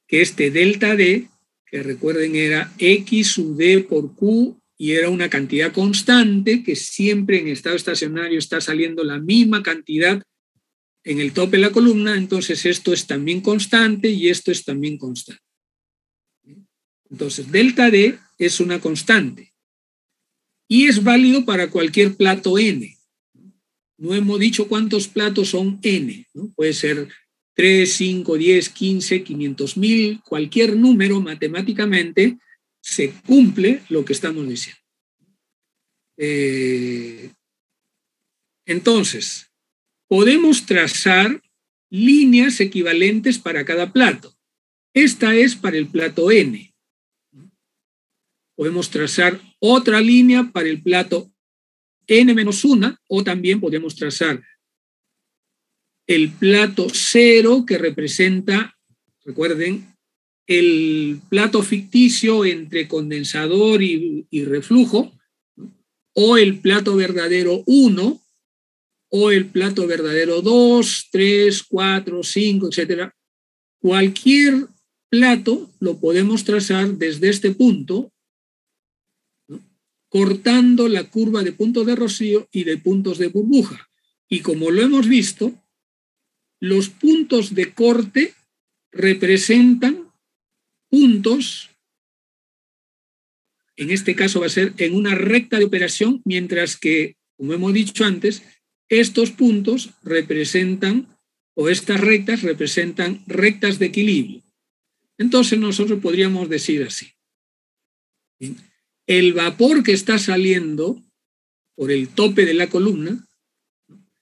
que este delta D, que recuerden era X sub D por Q, y era una cantidad constante que siempre en estado estacionario está saliendo la misma cantidad en el tope de la columna, entonces esto es también constante y esto es también constante. Entonces, delta D es una constante y es válido para cualquier plato N. No hemos dicho cuántos platos son N, ¿no? Puede ser 3, 5, 10, 15, 500,000, cualquier número matemáticamente se cumple lo que estamos diciendo. Entonces, podemos trazar líneas equivalentes para cada plato. Esta es para el plato N. Podemos trazar otra línea para el plato N-1 o también podemos trazar el plato 0 que representa, recuerden, el plato ficticio entre condensador y reflujo, o el plato verdadero 1, o el plato verdadero 2, 3, 4, 5, etc. Cualquier plato lo podemos trazar desde este punto, ¿no?, cortando la curva de puntos de rocío y de puntos de burbuja. Y como lo hemos visto, los puntos de corte representan puntos, en este caso va a ser en una recta de operación, mientras que, como hemos dicho antes, estos puntos representan, o estas rectas representan rectas de equilibrio. Entonces nosotros podríamos decir así: el vapor que está saliendo por el tope de la columna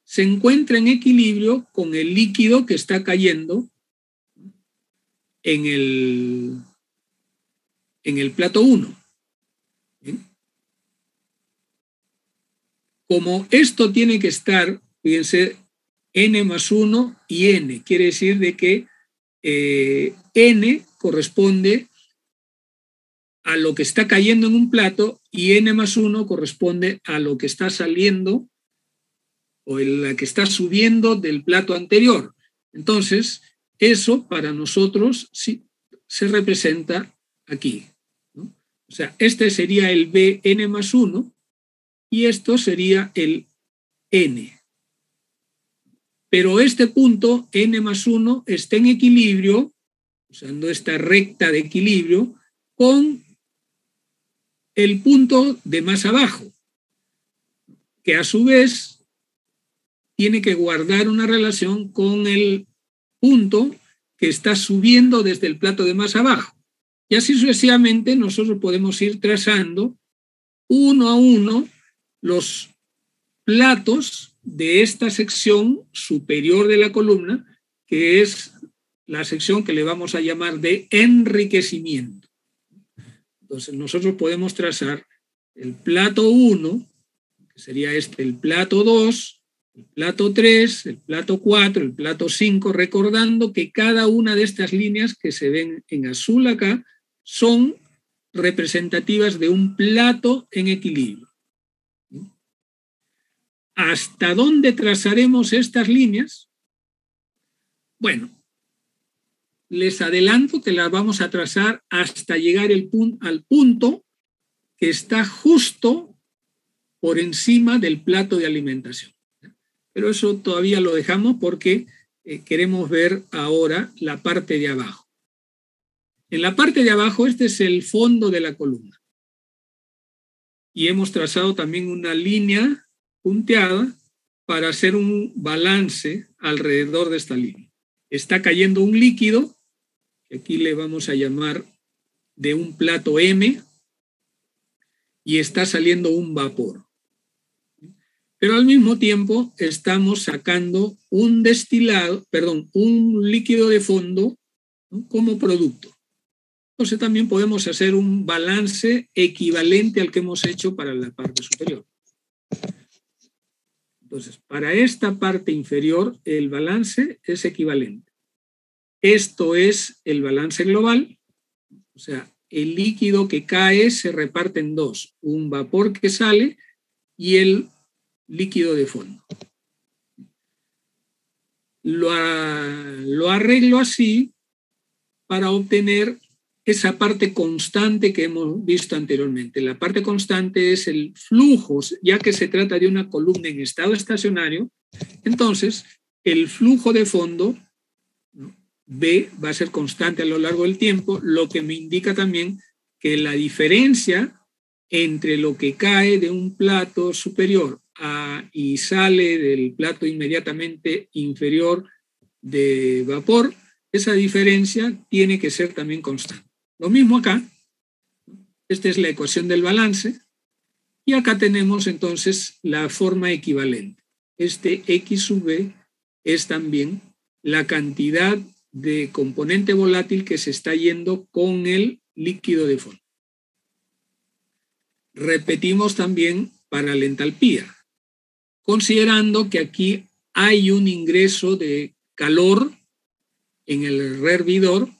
se encuentra en equilibrio con el líquido que está cayendo en el plato 1. Como esto tiene que estar, fíjense, n más 1 y n, quiere decir de que n corresponde a lo que está cayendo en un plato y n más 1 corresponde a lo que está saliendo o la que está subiendo del plato anterior. Entonces, eso para nosotros sí se representa aquí, ¿no? O sea, este sería el Bn más 1 y esto sería el n. Pero este punto, n más 1, está en equilibrio, usando esta recta de equilibrio, con el punto de más abajo, que a su vez tiene que guardar una relación con el punto que está subiendo desde el plato de más abajo. Y así sucesivamente nosotros podemos ir trazando uno a uno los platos de esta sección superior de la columna, que es la sección que le vamos a llamar de enriquecimiento. Entonces nosotros podemos trazar el plato 1, que sería este, el plato 2, el plato 3, el plato 4, el plato 5, recordando que cada una de estas líneas que se ven en azul acá son representativas de un plato en equilibrio. ¿Hasta dónde trazaremos estas líneas? Bueno, les adelanto que las vamos a trazar hasta llegar al punto que está justo por encima del plato de alimentación. Pero eso todavía lo dejamos porque queremos ver ahora la parte de abajo. En la parte de abajo, este es el fondo de la columna. Y hemos trazado también una línea punteada para hacer un balance alrededor de esta línea. Está cayendo un líquido, que aquí le vamos a llamar de un plato M, y está saliendo un vapor. Pero al mismo tiempo estamos sacando un líquido de fondo, ¿no?, como producto. Entonces también podemos hacer un balance equivalente al que hemos hecho para la parte superior. Entonces, para esta parte inferior, el balance es equivalente. Esto es el balance global, o sea, el líquido que cae se reparte en dos, un vapor que sale y el líquido de fondo. Lo arreglo así para obtener esa parte constante que hemos visto anteriormente. La parte constante es el flujo, ya que se trata de una columna en estado estacionario. Entonces, el flujo de fondo, ¿no?, B, va a ser constante a lo largo del tiempo, lo que me indica también que la diferencia entre lo que cae de un plato superior y sale del plato inmediatamente inferior de vapor, esa diferencia tiene que ser también constante. Lo mismo acá, esta es la ecuación del balance, y acá tenemos entonces la forma equivalente. Este X sub B es también la cantidad de componente volátil que se está yendo con el líquido de fondo. Repetimos también para la entalpía, considerando que aquí hay un ingreso de calor en el rehervidor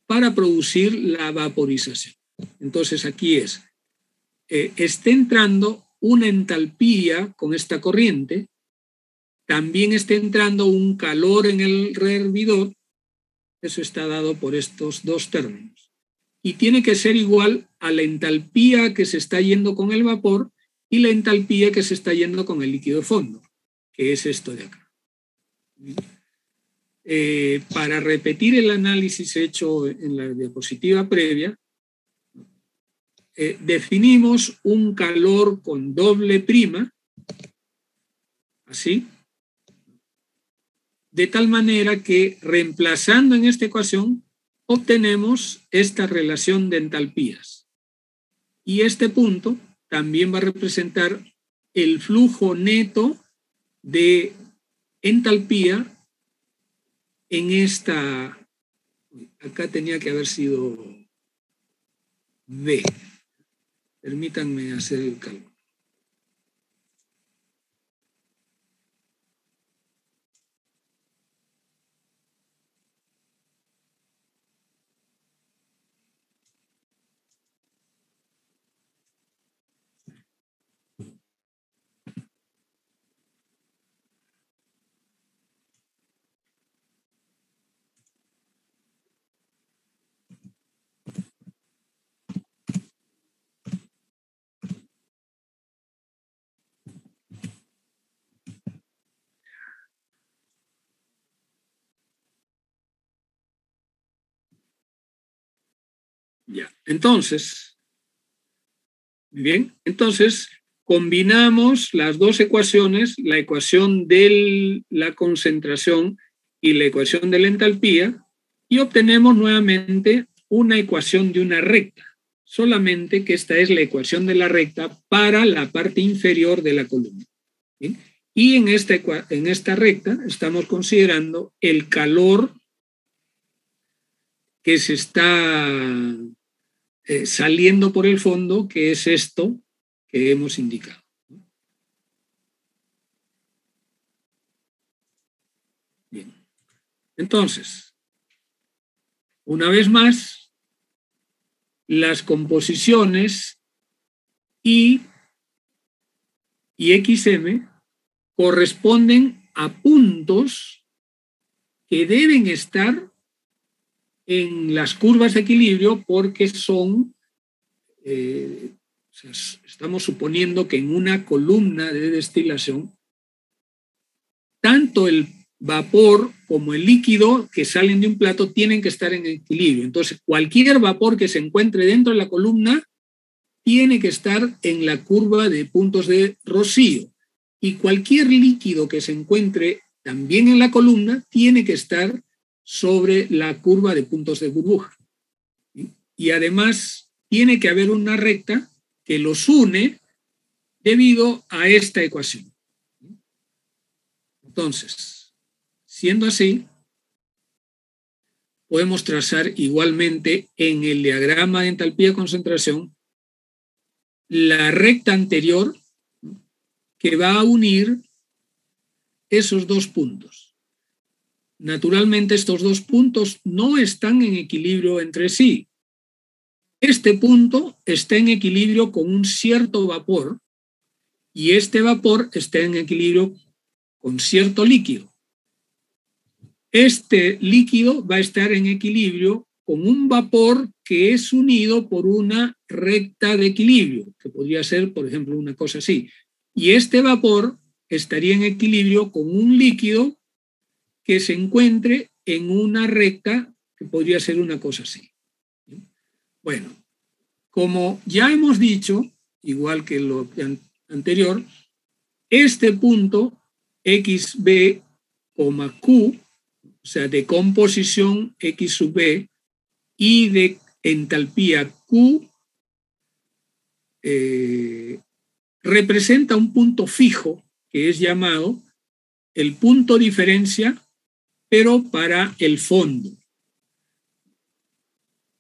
para producir la vaporización. Entonces aquí está entrando una entalpía con esta corriente, también está entrando un calor en el rehervidor, eso está dado por estos dos términos. Y tiene que ser igual a la entalpía que se está yendo con el vapor y la entalpía que se está yendo con el líquido de fondo, que es esto de acá. Para repetir el análisis hecho en la diapositiva previa, definimos un calor con doble prima, así, de tal manera que reemplazando en esta ecuación obtenemos esta relación de entalpías. Y este punto también va a representar el flujo neto de entalpía en esta, acá tenía que haber sido V. Permítanme hacer el cálculo. Ya, entonces, bien, entonces combinamos las dos ecuaciones, la ecuación de la concentración y la ecuación de la entalpía, y obtenemos nuevamente una ecuación de una recta, solamente que esta es la ecuación de la recta para la parte inferior de la columna. ¿Bien? Y en esta recta estamos considerando el calor que se está saliendo por el fondo, que es esto que hemos indicado. Bien. Entonces, una vez más, las composiciones I y XM corresponden a puntos que deben estar en las curvas de equilibrio porque son, estamos suponiendo que en una columna de destilación, tanto el vapor como el líquido que salen de un plato tienen que estar en equilibrio. Entonces, cualquier vapor que se encuentre dentro de la columna tiene que estar en la curva de puntos de rocío. Y cualquier líquido que se encuentre también en la columna tiene que estar sobre la curva de puntos de burbuja. Y además tiene que haber una recta que los une debido a esta ecuación. Entonces, siendo así, podemos trazar igualmente en el diagrama de entalpía-concentración la recta anterior que va a unir esos dos puntos. Naturalmente, estos dos puntos no están en equilibrio entre sí. Este punto está en equilibrio con un cierto vapor y este vapor está en equilibrio con cierto líquido. Este líquido va a estar en equilibrio con un vapor que es unido por una recta de equilibrio, que podría ser, por ejemplo, una cosa así. Y este vapor estaría en equilibrio con un líquido que se encuentre en una recta que podría ser una cosa así. Bueno, como ya hemos dicho, igual que lo anterior, este punto XB, Q, o sea, de composición X sub B y de entalpía Q, representa un punto fijo que es llamado el punto diferencia, pero para el fondo.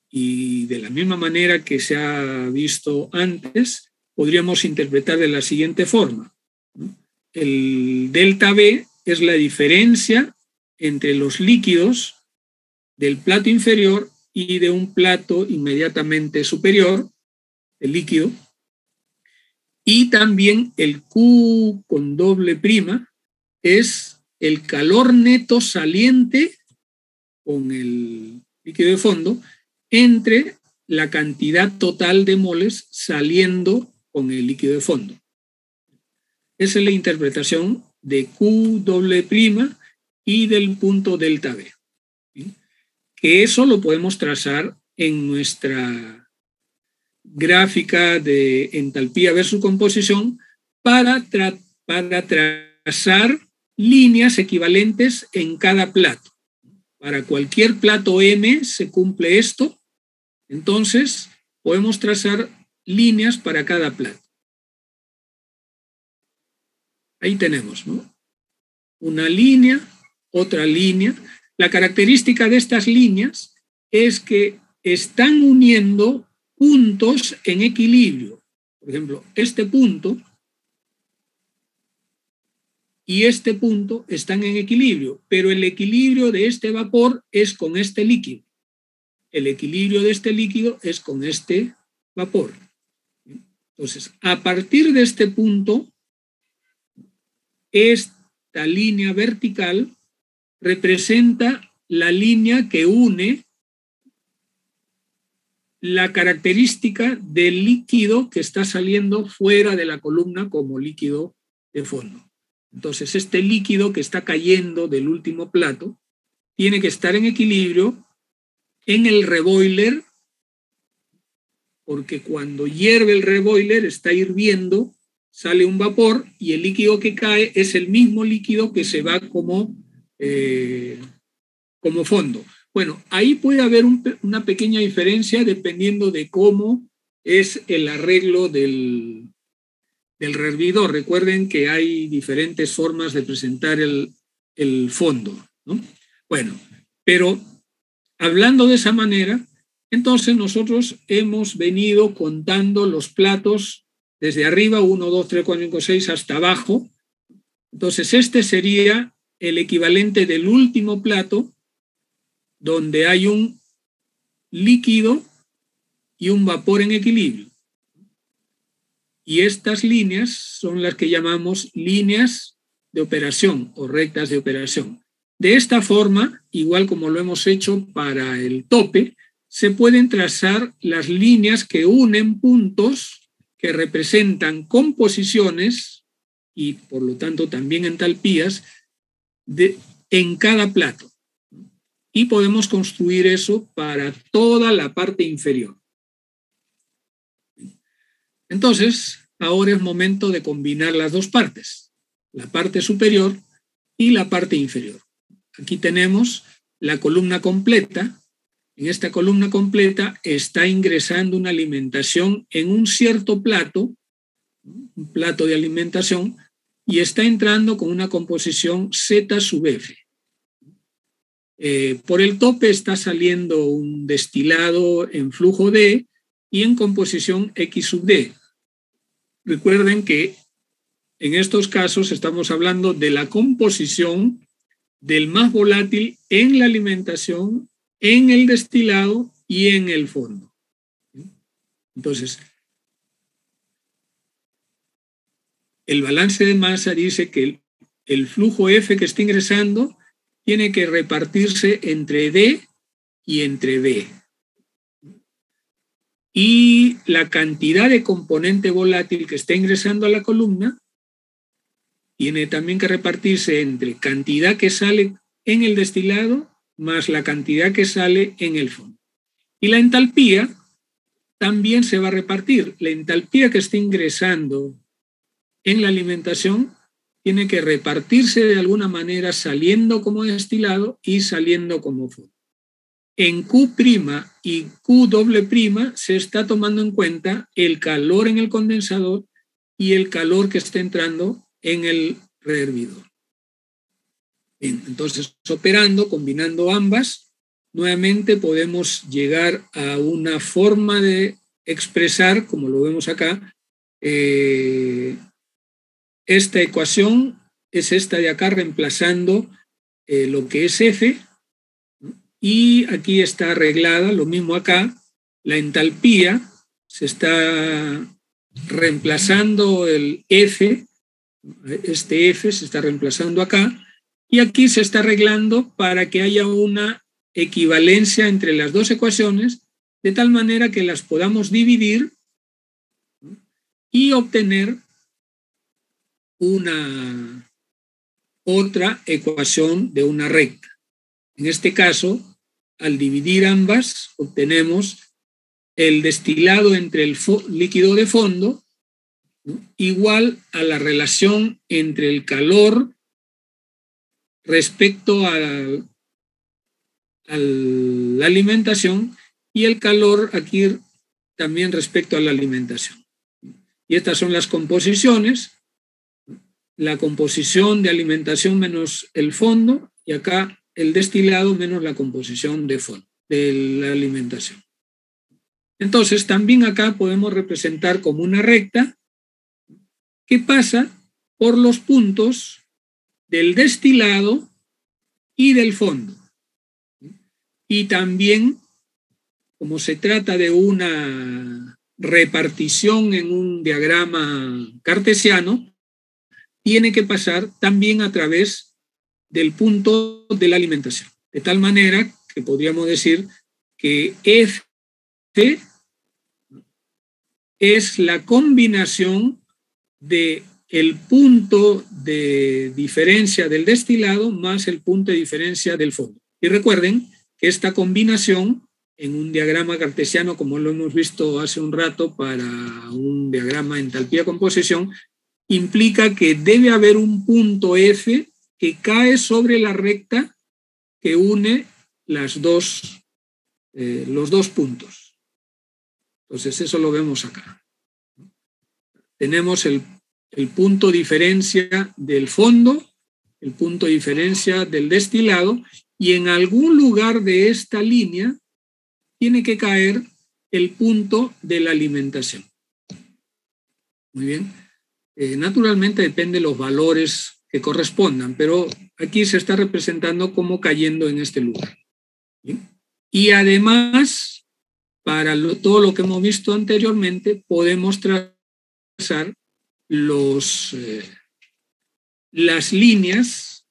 Y de la misma manera que se ha visto antes, podríamos interpretar de la siguiente forma. El delta B es la diferencia entre los líquidos del plato inferior y de un plato inmediatamente superior, el líquido. Y también el Q con doble prima es el calor neto saliente con el líquido de fondo entre la cantidad total de moles saliendo con el líquido de fondo. Esa es la interpretación de Q doble prima y del punto delta B. ¿Sí? Que eso lo podemos trazar en nuestra gráfica de entalpía versus composición para trazar líneas equivalentes en cada plato. Para cualquier plato M se cumple esto, entonces podemos trazar líneas para cada plato. Ahí tenemos, ¿no? Una línea, otra línea. La característica de estas líneas es que están uniendo puntos en equilibrio. Por ejemplo, este punto y este punto están en equilibrio, pero el equilibrio de este vapor es con este líquido. El equilibrio de este líquido es con este vapor. Entonces, a partir de este punto, esta línea vertical representa la línea que une la característica del líquido que está saliendo fuera de la columna como líquido de fondo. Entonces, este líquido que está cayendo del último plato tiene que estar en equilibrio en el reboiler, porque cuando hierve el reboiler está hirviendo, sale un vapor y el líquido que cae es el mismo líquido que se va como fondo. Bueno, ahí puede haber una pequeña diferencia dependiendo de cómo es el arreglo del rehervidor. Recuerden que hay diferentes formas de presentar el fondo, ¿no? Bueno, pero hablando de esa manera, entonces nosotros hemos venido contando los platos desde arriba, 1, 2, 3, 4, 5, 6, hasta abajo. Entonces este sería el equivalente del último plato, donde hay un líquido y un vapor en equilibrio. Y estas líneas son las que llamamos líneas de operación o rectas de operación. De esta forma, igual como lo hemos hecho para el tope, se pueden trazar las líneas que unen puntos que representan composiciones y por lo tanto también entalpías en cada plato. Y podemos construir eso para toda la parte inferior. Entonces, ahora es momento de combinar las dos partes, la parte superior y la parte inferior. Aquí tenemos la columna completa. En esta columna completa está ingresando una alimentación en un cierto plato, un plato de alimentación, y está entrando con una composición Z sub F. Por el tope está saliendo un destilado en flujo D y en composición X sub D. Recuerden que en estos casos estamos hablando de la composición del más volátil en la alimentación, en el destilado y en el fondo. Entonces, el balance de masa dice que el flujo F que está ingresando tiene que repartirse entre D y entre B. Y la cantidad de componente volátil que está ingresando a la columna tiene también que repartirse entre cantidad que sale en el destilado más la cantidad que sale en el fondo. Y la entalpía también se va a repartir. La entalpía que está ingresando en la alimentación tiene que repartirse de alguna manera saliendo como destilado y saliendo como fondo. En Q' y Q doble prima se está tomando en cuenta el calor en el condensador y el calor que está entrando en el rehervidor. Bien, entonces operando, combinando ambas, nuevamente podemos llegar a una forma de expresar, como lo vemos acá, esta ecuación es esta de acá reemplazando lo que es F, ¿no? y aquí está arreglada, lo mismo acá, la entalpía se está reemplazando el F, este F se está reemplazando acá, y aquí se está arreglando para que haya una equivalencia entre las dos ecuaciones, de tal manera que las podamos dividir y obtener una otra ecuación de una recta. En este caso, al dividir ambas, obtenemos el destilado entre el líquido de fondo, ¿no?, igual a la relación entre el calor respecto a la alimentación y el calor aquí también respecto a la alimentación. Y estas son las composiciones, la composición de alimentación menos el fondo, y acá el destilado menos la composición de fondo, de la alimentación. Entonces, también acá podemos representar como una recta que pasa por los puntos del destilado y del fondo. Y también, como se trata de una repartición en un diagrama cartesiano, tiene que pasar también a través del punto de la alimentación. De tal manera que podríamos decir que F es la combinación de el punto de diferencia del destilado más el punto de diferencia del fondo. Y recuerden que esta combinación en un diagrama cartesiano, como lo hemos visto hace un rato para un diagrama entalpía-composición, implica que debe haber un punto F que cae sobre la recta que une los dos puntos. Entonces eso lo vemos acá. Tenemos el punto diferencia del fondo, el punto diferencia del destilado, y en algún lugar de esta línea tiene que caer el punto de la alimentación. Muy bien. Naturalmente depende de los valores que correspondan, pero aquí se está representando como cayendo en este lugar. ¿Bien? Y además, para todo lo que hemos visto anteriormente, podemos trazar las líneas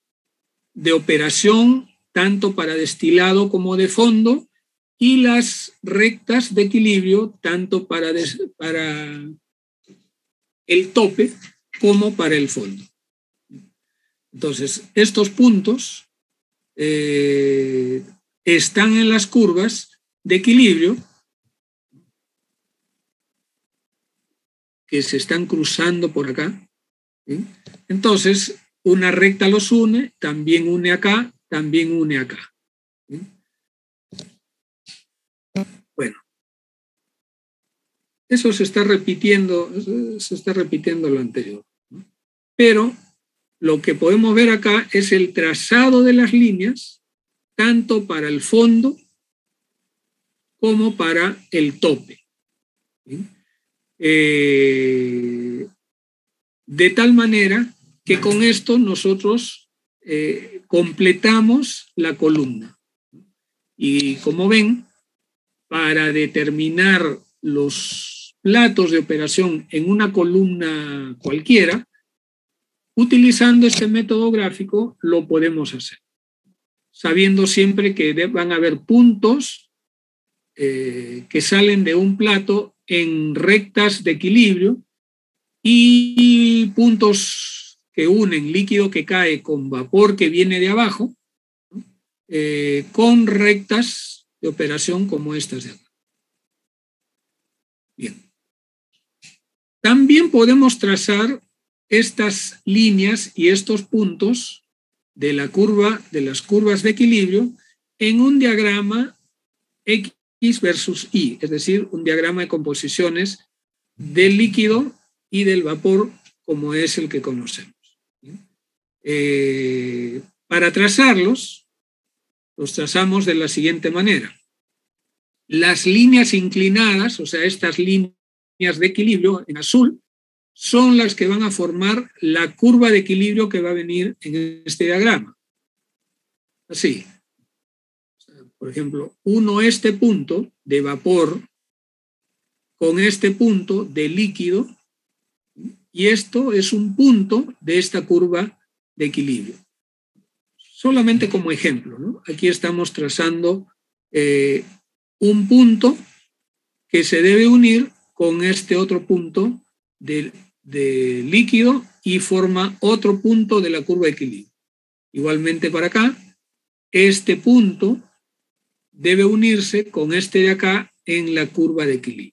de operación tanto para destilado como de fondo, y las rectas de equilibrio tanto para el tope como para el fondo. Entonces, estos puntos están en las curvas de equilibrio que se están cruzando por acá. ¿Sí? Entonces, una recta los une, también une acá, también une acá. ¿Sí? Bueno, eso se está repitiendo lo anterior, ¿no? Pero lo que podemos ver acá es el trazado de las líneas, tanto para el fondo como para el tope. ¿Sí? De tal manera que con esto nosotros completamos la columna. Y como ven, para determinar los platos de operación en una columna cualquiera, utilizando este método gráfico lo podemos hacer, sabiendo siempre que van a haber puntos que salen de un plato en rectas de equilibrio y puntos que unen líquido que cae con vapor que viene de abajo, con rectas de operación como estas de acá. Bien. También podemos trazar estas líneas y estos puntos de las curvas de equilibrio en un diagrama X versus Y, es decir, un diagrama de composiciones del líquido y del vapor como es el que conocemos. Para trazarlos, los trazamos de la siguiente manera. Las líneas inclinadas, o sea, estas líneas de equilibrio en azul, son las que van a formar la curva de equilibrio que va a venir en este diagrama. Así. por ejemplo, uno este punto de vapor con este punto de líquido, y esto es un punto de esta curva de equilibrio. Solamente como ejemplo, ¿no? Aquí estamos trazando un punto que se debe unir con este otro punto de líquido y forma otro punto de la curva de equilibrio. Igualmente para acá, este punto debe unirse con este de acá en la curva de equilibrio.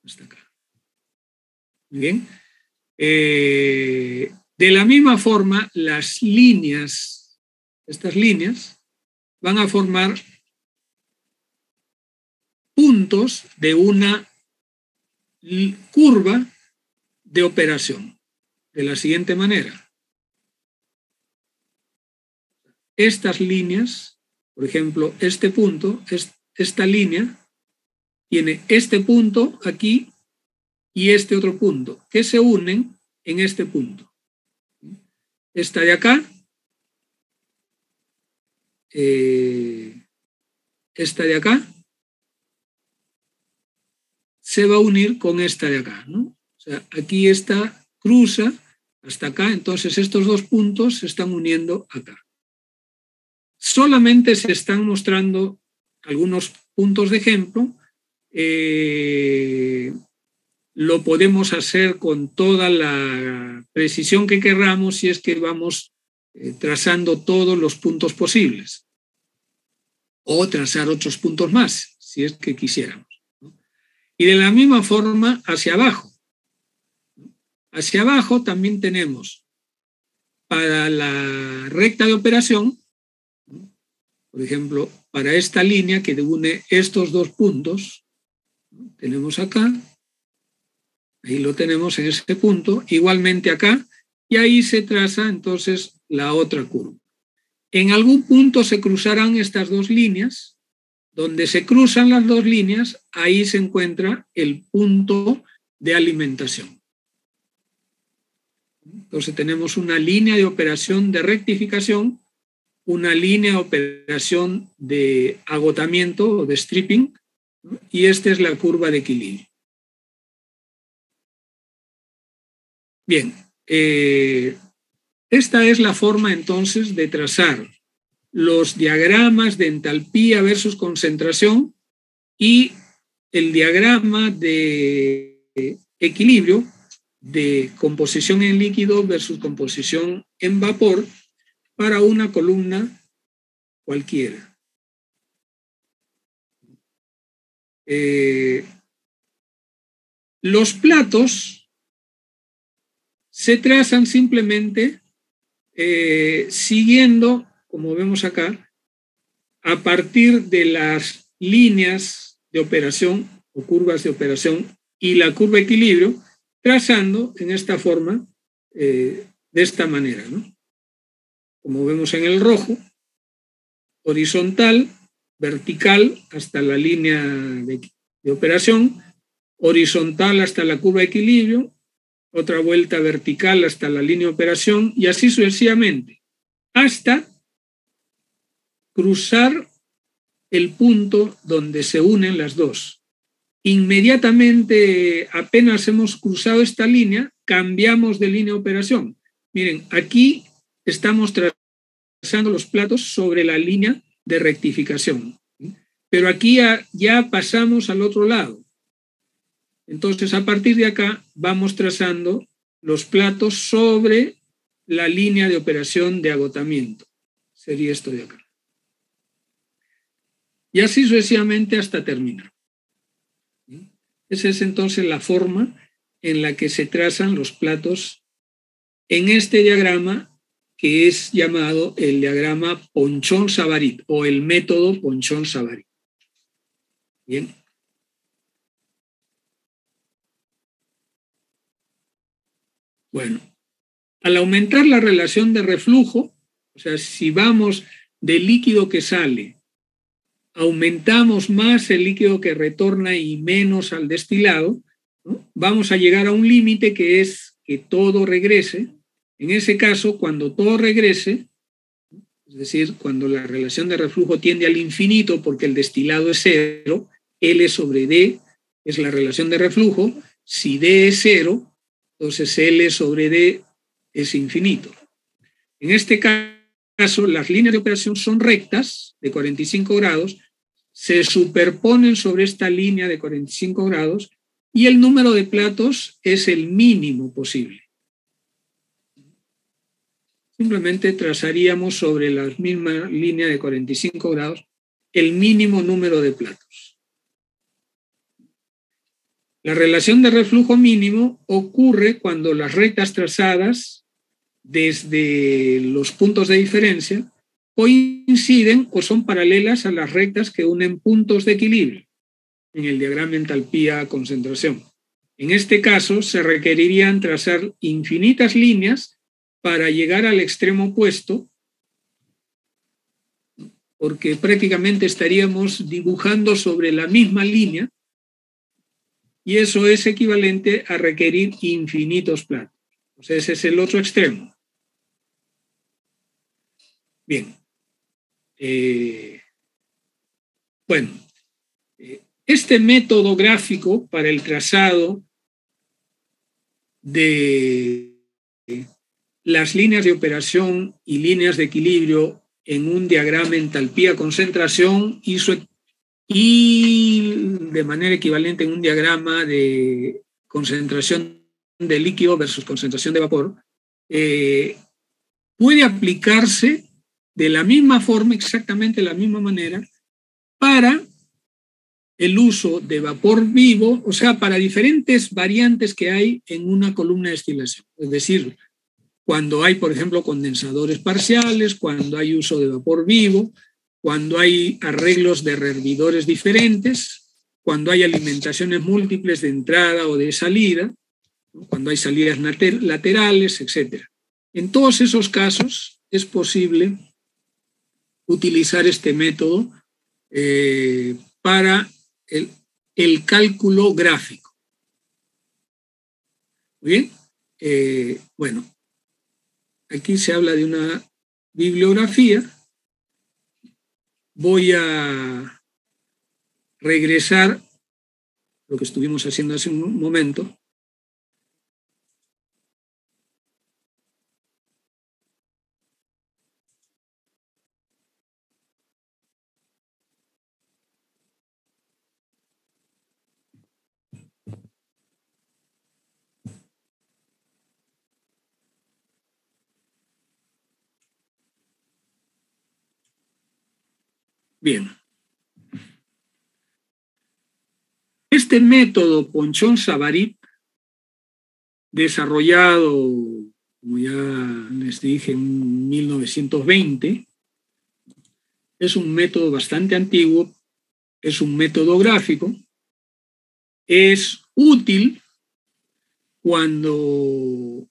Hasta acá. Muy bien. De la misma forma, las líneas, estas líneas, van a formar puntos de una curva de operación, de la siguiente manera. Estas líneas, por ejemplo, este punto, esta línea, tiene este punto aquí y este otro punto, que se unen en este punto. Esta de acá, esta de acá, se va a unir con esta de acá, ¿no? O sea, aquí esta cruza hasta acá, entonces estos dos puntos se están uniendo acá. Solamente se están mostrando algunos puntos de ejemplo. Lo podemos hacer con toda la precisión que querramos si es que vamos trazando todos los puntos posibles, o trazar otros puntos más, si es que quisiéramos, ¿no? Y de la misma forma hacia abajo. Hacia abajo también tenemos para la recta de operación, ¿no? Por ejemplo, para esta línea que une estos dos puntos, ¿no? Tenemos acá, ahí lo tenemos en ese punto, igualmente acá, y ahí se traza entonces la otra curva. En algún punto se cruzarán estas dos líneas. Donde se cruzan las dos líneas, ahí se encuentra el punto de alimentación. Entonces tenemos una línea de operación de rectificación, una línea de operación de agotamiento o de stripping, ¿no? Y esta es la curva de equilibrio. Bien, esta es la forma entonces de trazar los diagramas de entalpía versus concentración y el diagrama de equilibrio de composición en líquido versus composición en vapor para una columna cualquiera. Los platos se trazan simplemente siguiendo, como vemos acá, a partir de las líneas de operación o curvas de operación y la curva de equilibrio, trazando en esta forma, de esta manera, ¿no? Como vemos en el rojo, horizontal, vertical hasta la línea de operación, horizontal hasta la curva de equilibrio, otra vuelta vertical hasta la línea de operación y así sucesivamente, hasta cruzar el punto donde se unen las dos. Inmediatamente, apenas hemos cruzado esta línea, cambiamos de línea de operación. Miren, aquí estamos trazando los platos sobre la línea de rectificación, pero aquí ya pasamos al otro lado. Entonces, a partir de acá, vamos trazando los platos sobre la línea de operación de agotamiento. Sería esto de acá. Y así sucesivamente hasta terminar. Esa es entonces la forma en la que se trazan los platos en este diagrama que es llamado el diagrama Ponchon-Savarit o el método Ponchon-Savarit. Bien. Bueno, al aumentar la relación de reflujo, o sea, si vamos del líquido que sale, aumentamos más el líquido que retorna y menos al destilado, ¿no? Vamos a llegar a un límite que es que todo regrese. En ese caso, cuando todo regrese, es Es decir, cuando la relación de reflujo tiende al infinito porque el destilado es cero, L sobre D es la relación de reflujo. Si D es cero, entonces L sobre D es infinito. En este caso, las líneas de operación son rectas de 45 grados, se superponen sobre esta línea de 45 grados y el número de platos es el mínimo posible. Simplemente trazaríamos sobre la misma línea de 45 grados el mínimo número de platos. La relación de reflujo mínimo ocurre cuando las rectas trazadas desde los puntos de diferencia coinciden o son paralelas a las rectas que unen puntos de equilibrio en el diagrama entalpía-concentración. En este caso, se requerirían trazar infinitas líneas para llegar al extremo opuesto, porque prácticamente estaríamos dibujando sobre la misma línea y eso es equivalente a requerir infinitos platos. O sea, ese es el otro extremo. Bien. Bueno, este método gráfico para el trazado de las líneas de operación y líneas de equilibrio en un diagrama entalpía-concentración y de manera equivalente en un diagrama de concentración de líquido versus concentración de vapor, puede aplicarse de la misma forma, exactamente de la misma manera, para el uso de vapor vivo, o sea, para diferentes variantes que hay en una columna de destilación. Es decir, cuando hay, por ejemplo, condensadores parciales, cuando hay uso de vapor vivo, cuando hay arreglos de rehervidores diferentes, cuando hay alimentaciones múltiples de entrada o de salida, ¿no? Cuando hay salidas laterales, etc. En todos esos casos es posible utilizar este método para el cálculo gráfico. Muy bien. Bueno, aquí se habla de una bibliografía. Voy a regresar a lo que estuvimos haciendo hace un momento. Bien. Este método Ponchon-Savarit, desarrollado, como ya les dije, en 1920, es un método bastante antiguo, es un método gráfico, es útil cuando,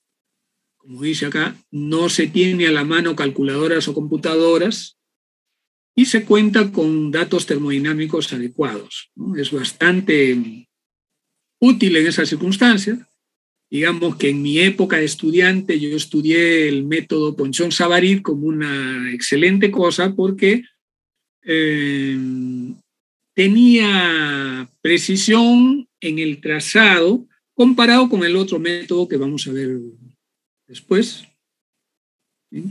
como dice acá, no se tiene a la mano calculadoras o computadoras y se cuenta con datos termodinámicos adecuados, ¿no? Es bastante útil en esas circunstancias. Digamos que en mi época de estudiante yo estudié el método Ponchon-Savarit como una excelente cosa porque tenía precisión en el trazado comparado con el otro método que vamos a ver después. ¿Sí?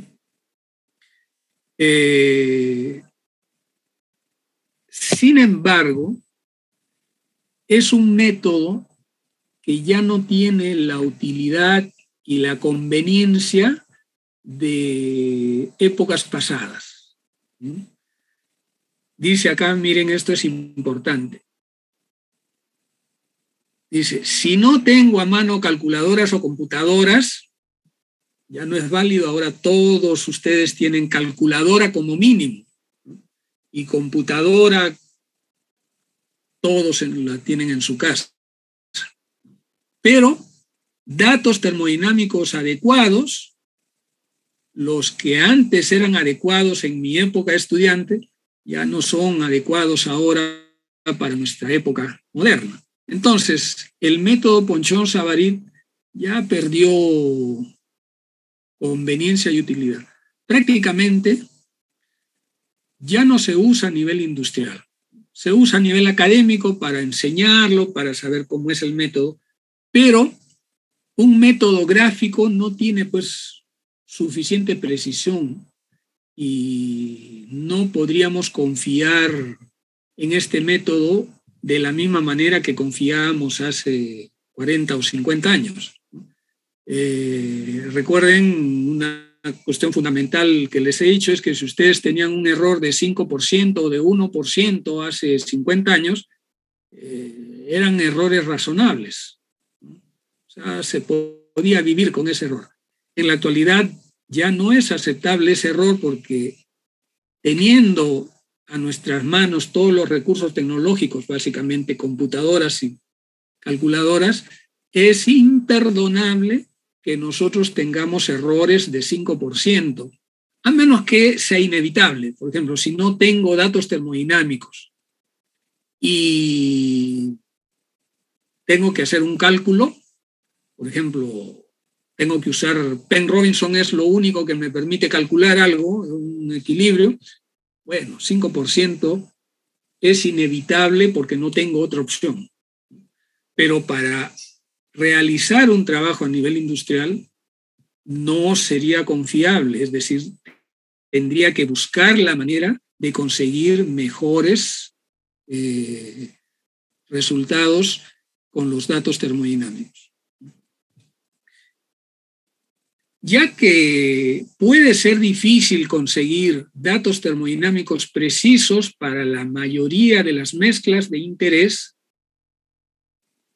Sin embargo, es un método que ya no tiene la utilidad y la conveniencia de épocas pasadas. ¿Sí? Dice acá, miren, esto es importante. Dice, si no tengo a mano calculadoras o computadoras, ya no es válido, ahora todos ustedes tienen calculadora como mínimo, ¿no? Y computadora, todos la tienen en su casa. Pero datos termodinámicos adecuados, los que antes eran adecuados en mi época de estudiante, ya no son adecuados ahora para nuestra época moderna. Entonces, el método Ponchon-Savarit ya perdió conveniencia y utilidad. Prácticamente ya no se usa a nivel industrial. Se usa a nivel académico para enseñarlo, para saber cómo es el método, pero un método gráfico no tiene pues suficiente precisión y no podríamos confiar en este método de la misma manera que confiábamos hace 40 o 50 años. Recuerden, una cuestión fundamental que les he dicho es que si ustedes tenían un error de 5% o de 1% hace 50 años, eran errores razonables. O sea, se podía vivir con ese error. En la actualidad ya no es aceptable ese error porque teniendo a nuestras manos todos los recursos tecnológicos, básicamente computadoras y calculadoras, es imperdonable que nosotros tengamos errores de 5%, a menos que sea inevitable. Por ejemplo, si no tengo datos termodinámicos y tengo que hacer un cálculo, por ejemplo, tengo que usar Penn Robinson, es lo único que me permite calcular algo, un equilibrio, bueno, 5% es inevitable porque no tengo otra opción. Pero para realizar un trabajo a nivel industrial no sería confiable, es decir, tendría que buscar la manera de conseguir mejores resultados con los datos termodinámicos. Ya que puede ser difícil conseguir datos termodinámicos precisos para la mayoría de las mezclas de interés,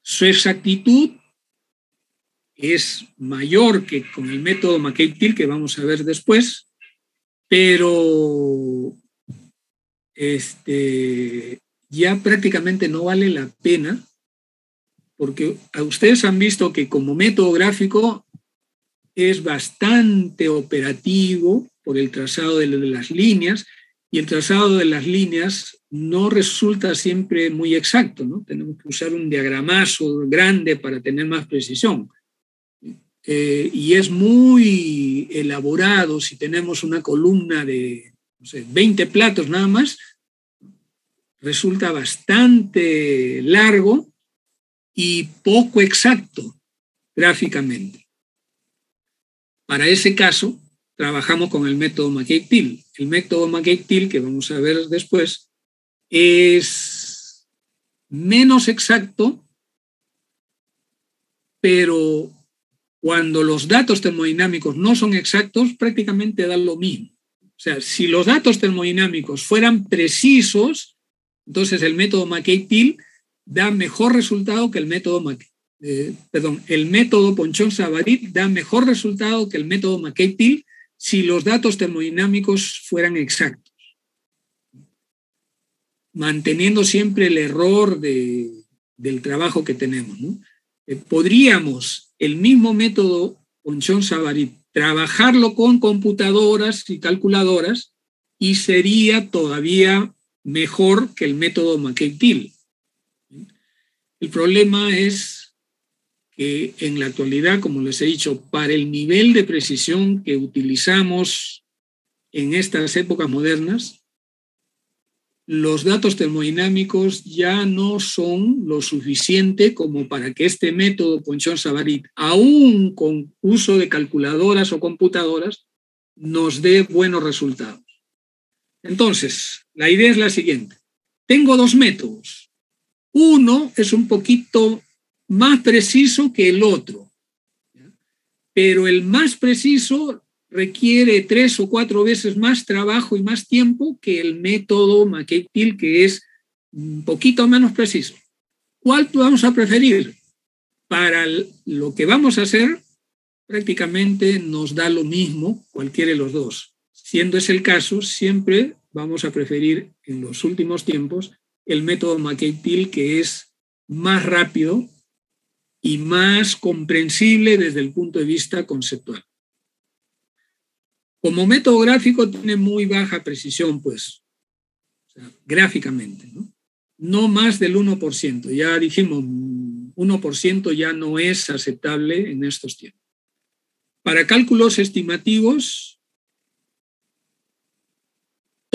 su exactitud es mayor que con el método McKay-Thiele, que vamos a ver después, pero ya prácticamente no vale la pena, porque ustedes han visto que como método gráfico es bastante operativo por el trazado de las líneas, y el trazado de las líneas no resulta siempre muy exacto, ¿no? Tenemos que usar un diagramazo grande para tener más precisión. Y es muy elaborado. Si tenemos una columna de, no sé, 20 platos nada más, resulta bastante largo y poco exacto gráficamente. Para ese caso, trabajamos con el método McKay-Thiele. El método McKay-Thiele, que vamos a ver después, es menos exacto, pero cuando los datos termodinámicos no son exactos, prácticamente da lo mismo. O sea, si los datos termodinámicos fueran precisos, entonces el método McKay-Thiele da mejor resultado que el método el método Ponchon-Savarit da mejor resultado que el método McKay-Thiele si los datos termodinámicos fueran exactos, manteniendo siempre el error del trabajo que tenemos, ¿no? Podríamos el mismo método Ponchon-Savarit trabajarlo con computadoras y calculadoras y sería todavía mejor que el método McKay-Thiele. El problema es que en la actualidad, como les he dicho, para el nivel de precisión que utilizamos en estas épocas modernas, los datos termodinámicos ya no son lo suficiente como para que este método Ponchon-Savarit, aún con uso de calculadoras o computadoras, nos dé buenos resultados. Entonces, la idea es la siguiente. Tengo dos métodos. Uno es un poquito más preciso que el otro, pero el más preciso requiere 3 o 4 veces más trabajo y más tiempo que el método McKay-Thiele, que es un poquito menos preciso. ¿Cuál vamos a preferir? Para lo que vamos a hacer, prácticamente nos da lo mismo cualquiera de los dos. Siendo ese el caso, siempre vamos a preferir en los últimos tiempos el método McKay-Thiele, que es más rápido y más comprensible desde el punto de vista conceptual. Como método gráfico tiene muy baja precisión, pues, o sea, gráficamente, ¿no? No más del 1%. Ya dijimos, 1% ya no es aceptable en estos tiempos. Para cálculos estimativos,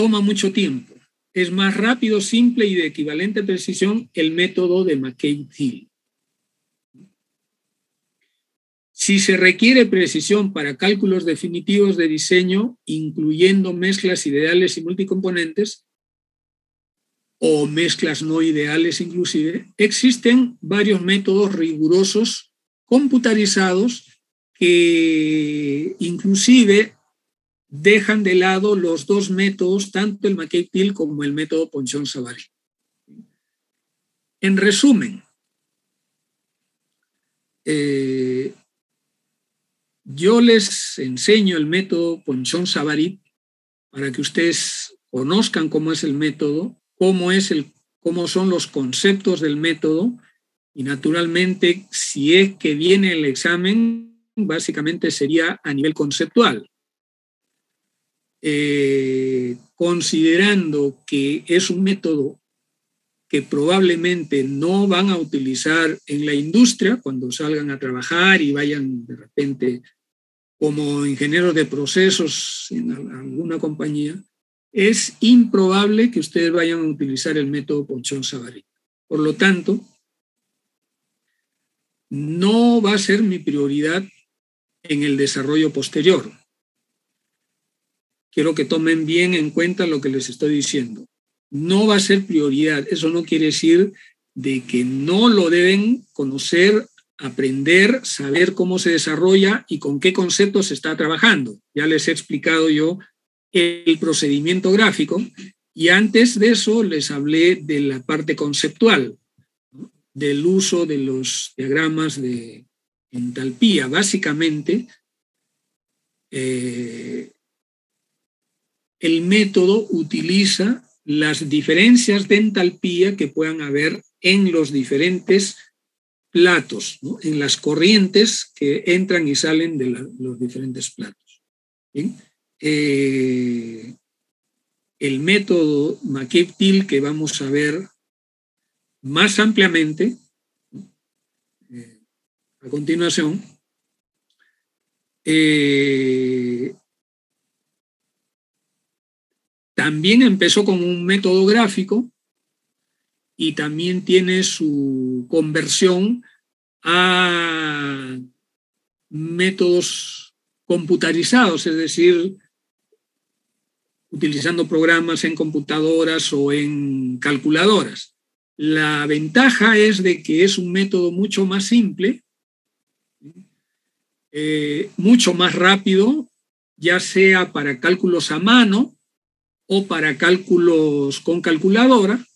toma mucho tiempo. Es más rápido, simple y de equivalente precisión el método de McCabe-Thiele. Si se requiere precisión para cálculos definitivos de diseño, incluyendo mezclas ideales y multicomponentes, o mezclas no ideales inclusive, existen varios métodos rigurosos computarizados que inclusive dejan de lado los dos métodos, tanto el McCabe-Thiele como el método Ponchon-Savary. En resumen, yo les enseño el método Ponchon-Savary para que ustedes conozcan cómo es el método, cómo son los conceptos del método, y naturalmente, si es que viene el examen, básicamente sería a nivel conceptual. Considerando que es un método que probablemente no van a utilizar en la industria cuando salgan a trabajar y vayan de repente como ingenieros de procesos en alguna compañía, es improbable que ustedes vayan a utilizar el método Ponchon-Savary. Por lo tanto, no va a ser mi prioridad en el desarrollo posterior. Quiero que tomen bien en cuenta lo que les estoy diciendo. No va a ser prioridad. Eso no quiere decir de que no lo deben conocer, aprender, saber cómo se desarrolla y con qué conceptos se está trabajando. Ya les he explicado yo el procedimiento gráfico y antes de eso les hablé de la parte conceptual, ¿no? Del uso de los diagramas de entalpía. Básicamente, el método utiliza las diferencias de entalpía que puedan haber en los diferentes platos, ¿no? En las corrientes que entran y salen de los diferentes platos. ¿Bien? El método McCabe-Thiele que vamos a ver más ampliamente a continuación también empezó con un método gráfico y también tiene su conversión a métodos computarizados, es decir, utilizando programas en computadoras o en calculadoras. La ventaja es de que es un método mucho más simple, mucho más rápido, ya sea para cálculos a mano o para cálculos con calculadora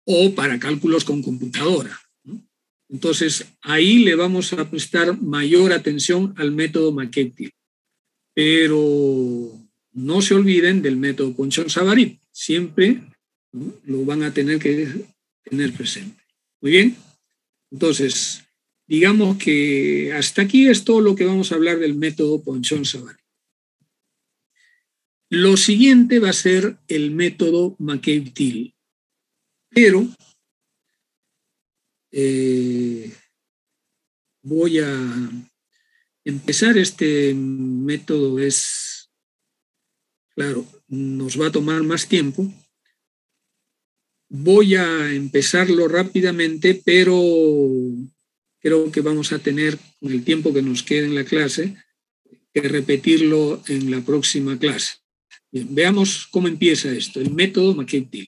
o para cálculos con computadora, ¿no? Entonces, ahí le vamos a prestar mayor atención al método McCabe-Thiele. Pero no se olviden del método Ponchon-Savary. Siempre, ¿no?, lo van a tener que tener presente. Muy bien. Entonces, digamos que hasta aquí es todo lo que vamos a hablar del método Ponchon-Savary. Lo siguiente va a ser el método McCabe-Thiele. Pero voy a empezar. Este método claro, nos va a tomar más tiempo. Voy a empezarlo rápidamente, pero creo que vamos a tener, con el tiempo que nos queda en la clase, que repetirlo en la próxima clase. Bien, veamos cómo empieza esto, el método McCabe-Thiele.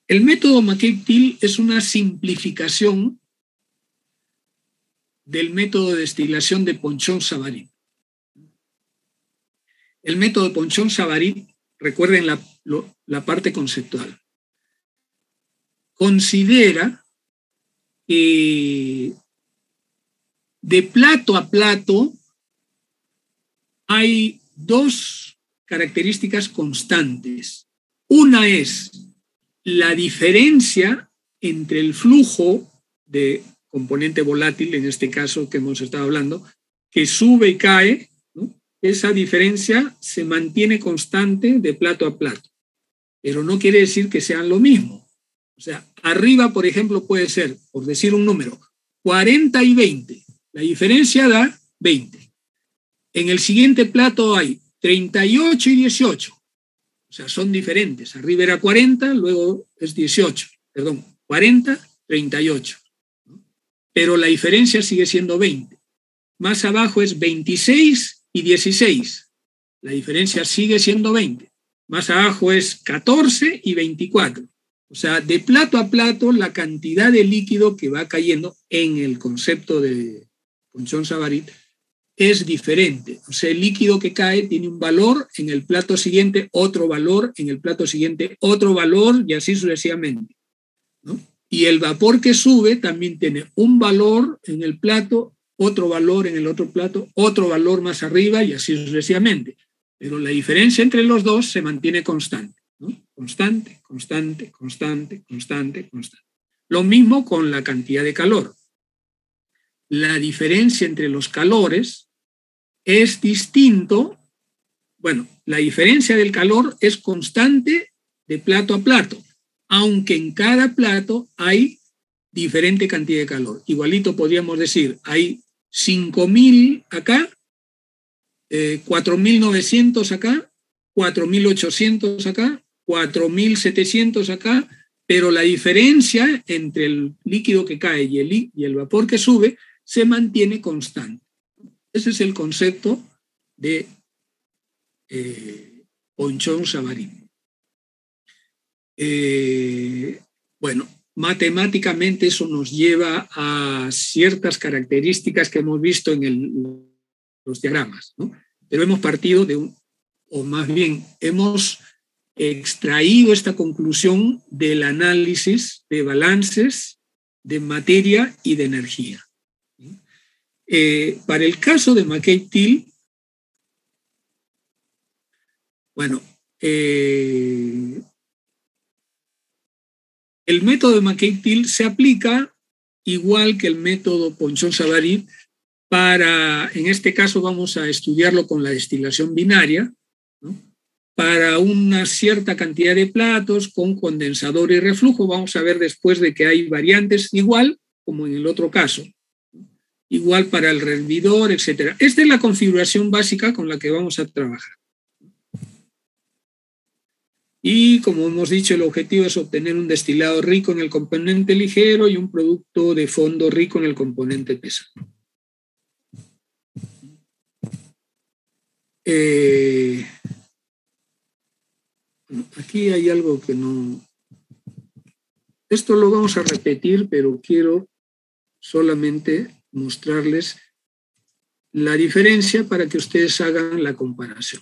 El método McCabe-Thiele es una simplificación del método de destilación de Ponchon-Savary. El método de Ponchon-Savary, recuerden la parte conceptual, considera que de plato a plato hay dos características constantes. Una es la diferencia entre el flujo de componente volátil, en este caso que hemos estado hablando, que sube y cae, ¿no? Esa diferencia se mantiene constante de plato a plato, pero no quiere decir que sean lo mismo. O sea, arriba, por ejemplo, puede ser, por decir un número, 40 y 20. La diferencia da 20. En el siguiente plato hay 38 y 18. O sea, son diferentes. Arriba era 40, luego es 18. Perdón, 40, 38. Pero la diferencia sigue siendo 20. Más abajo es 26 y 16. La diferencia sigue siendo 20. Más abajo es 14 y 24. O sea, de plato a plato, la cantidad de líquido que va cayendo en el concepto de Ponchon-Savarit es diferente. O sea, el líquido que cae tiene un valor, en el plato siguiente otro valor, en el plato siguiente otro valor, y así sucesivamente, ¿no? Y el vapor que sube también tiene un valor en el plato, otro valor en el otro plato, otro valor más arriba, y así sucesivamente. Pero la diferencia entre los dos se mantiene constante, ¿no? Constante, constante, constante, constante, constante. Lo mismo con la cantidad de calor. La diferencia entre los calores es distinto. Bueno, la diferencia del calor es constante de plato a plato, aunque en cada plato hay diferente cantidad de calor. Igualito podríamos decir, hay 5.000 acá, 4.900 acá, 4.800 acá, 4.700 acá, pero la diferencia entre el líquido que cae y el vapor que sube se mantiene constante. Ese es el concepto de Ponchon-Savarit. Bueno, matemáticamente eso nos lleva a ciertas características que hemos visto en los diagramas, ¿no? Pero hemos partido o más bien hemos extraído esta conclusión del análisis de balances de materia y de energía. Para el caso de McCabe-Thiele, bueno, el método de McCabe-Thiele se aplica igual que el método Ponchon-Savarit en este caso vamos a estudiarlo con la destilación binaria, ¿no? Para una cierta cantidad de platos con condensador y reflujo. Vamos a ver después de que hay variantes igual como en el otro caso. Igual para el rendidor, etc. Esta es la configuración básica con la que vamos a trabajar. Y como hemos dicho, el objetivo es obtener un destilado rico en el componente ligero y un producto de fondo rico en el componente pesado. Aquí hay algo que no... Esto lo vamos a repetir, pero quiero solamente mostrarles la diferencia para que ustedes hagan la comparación.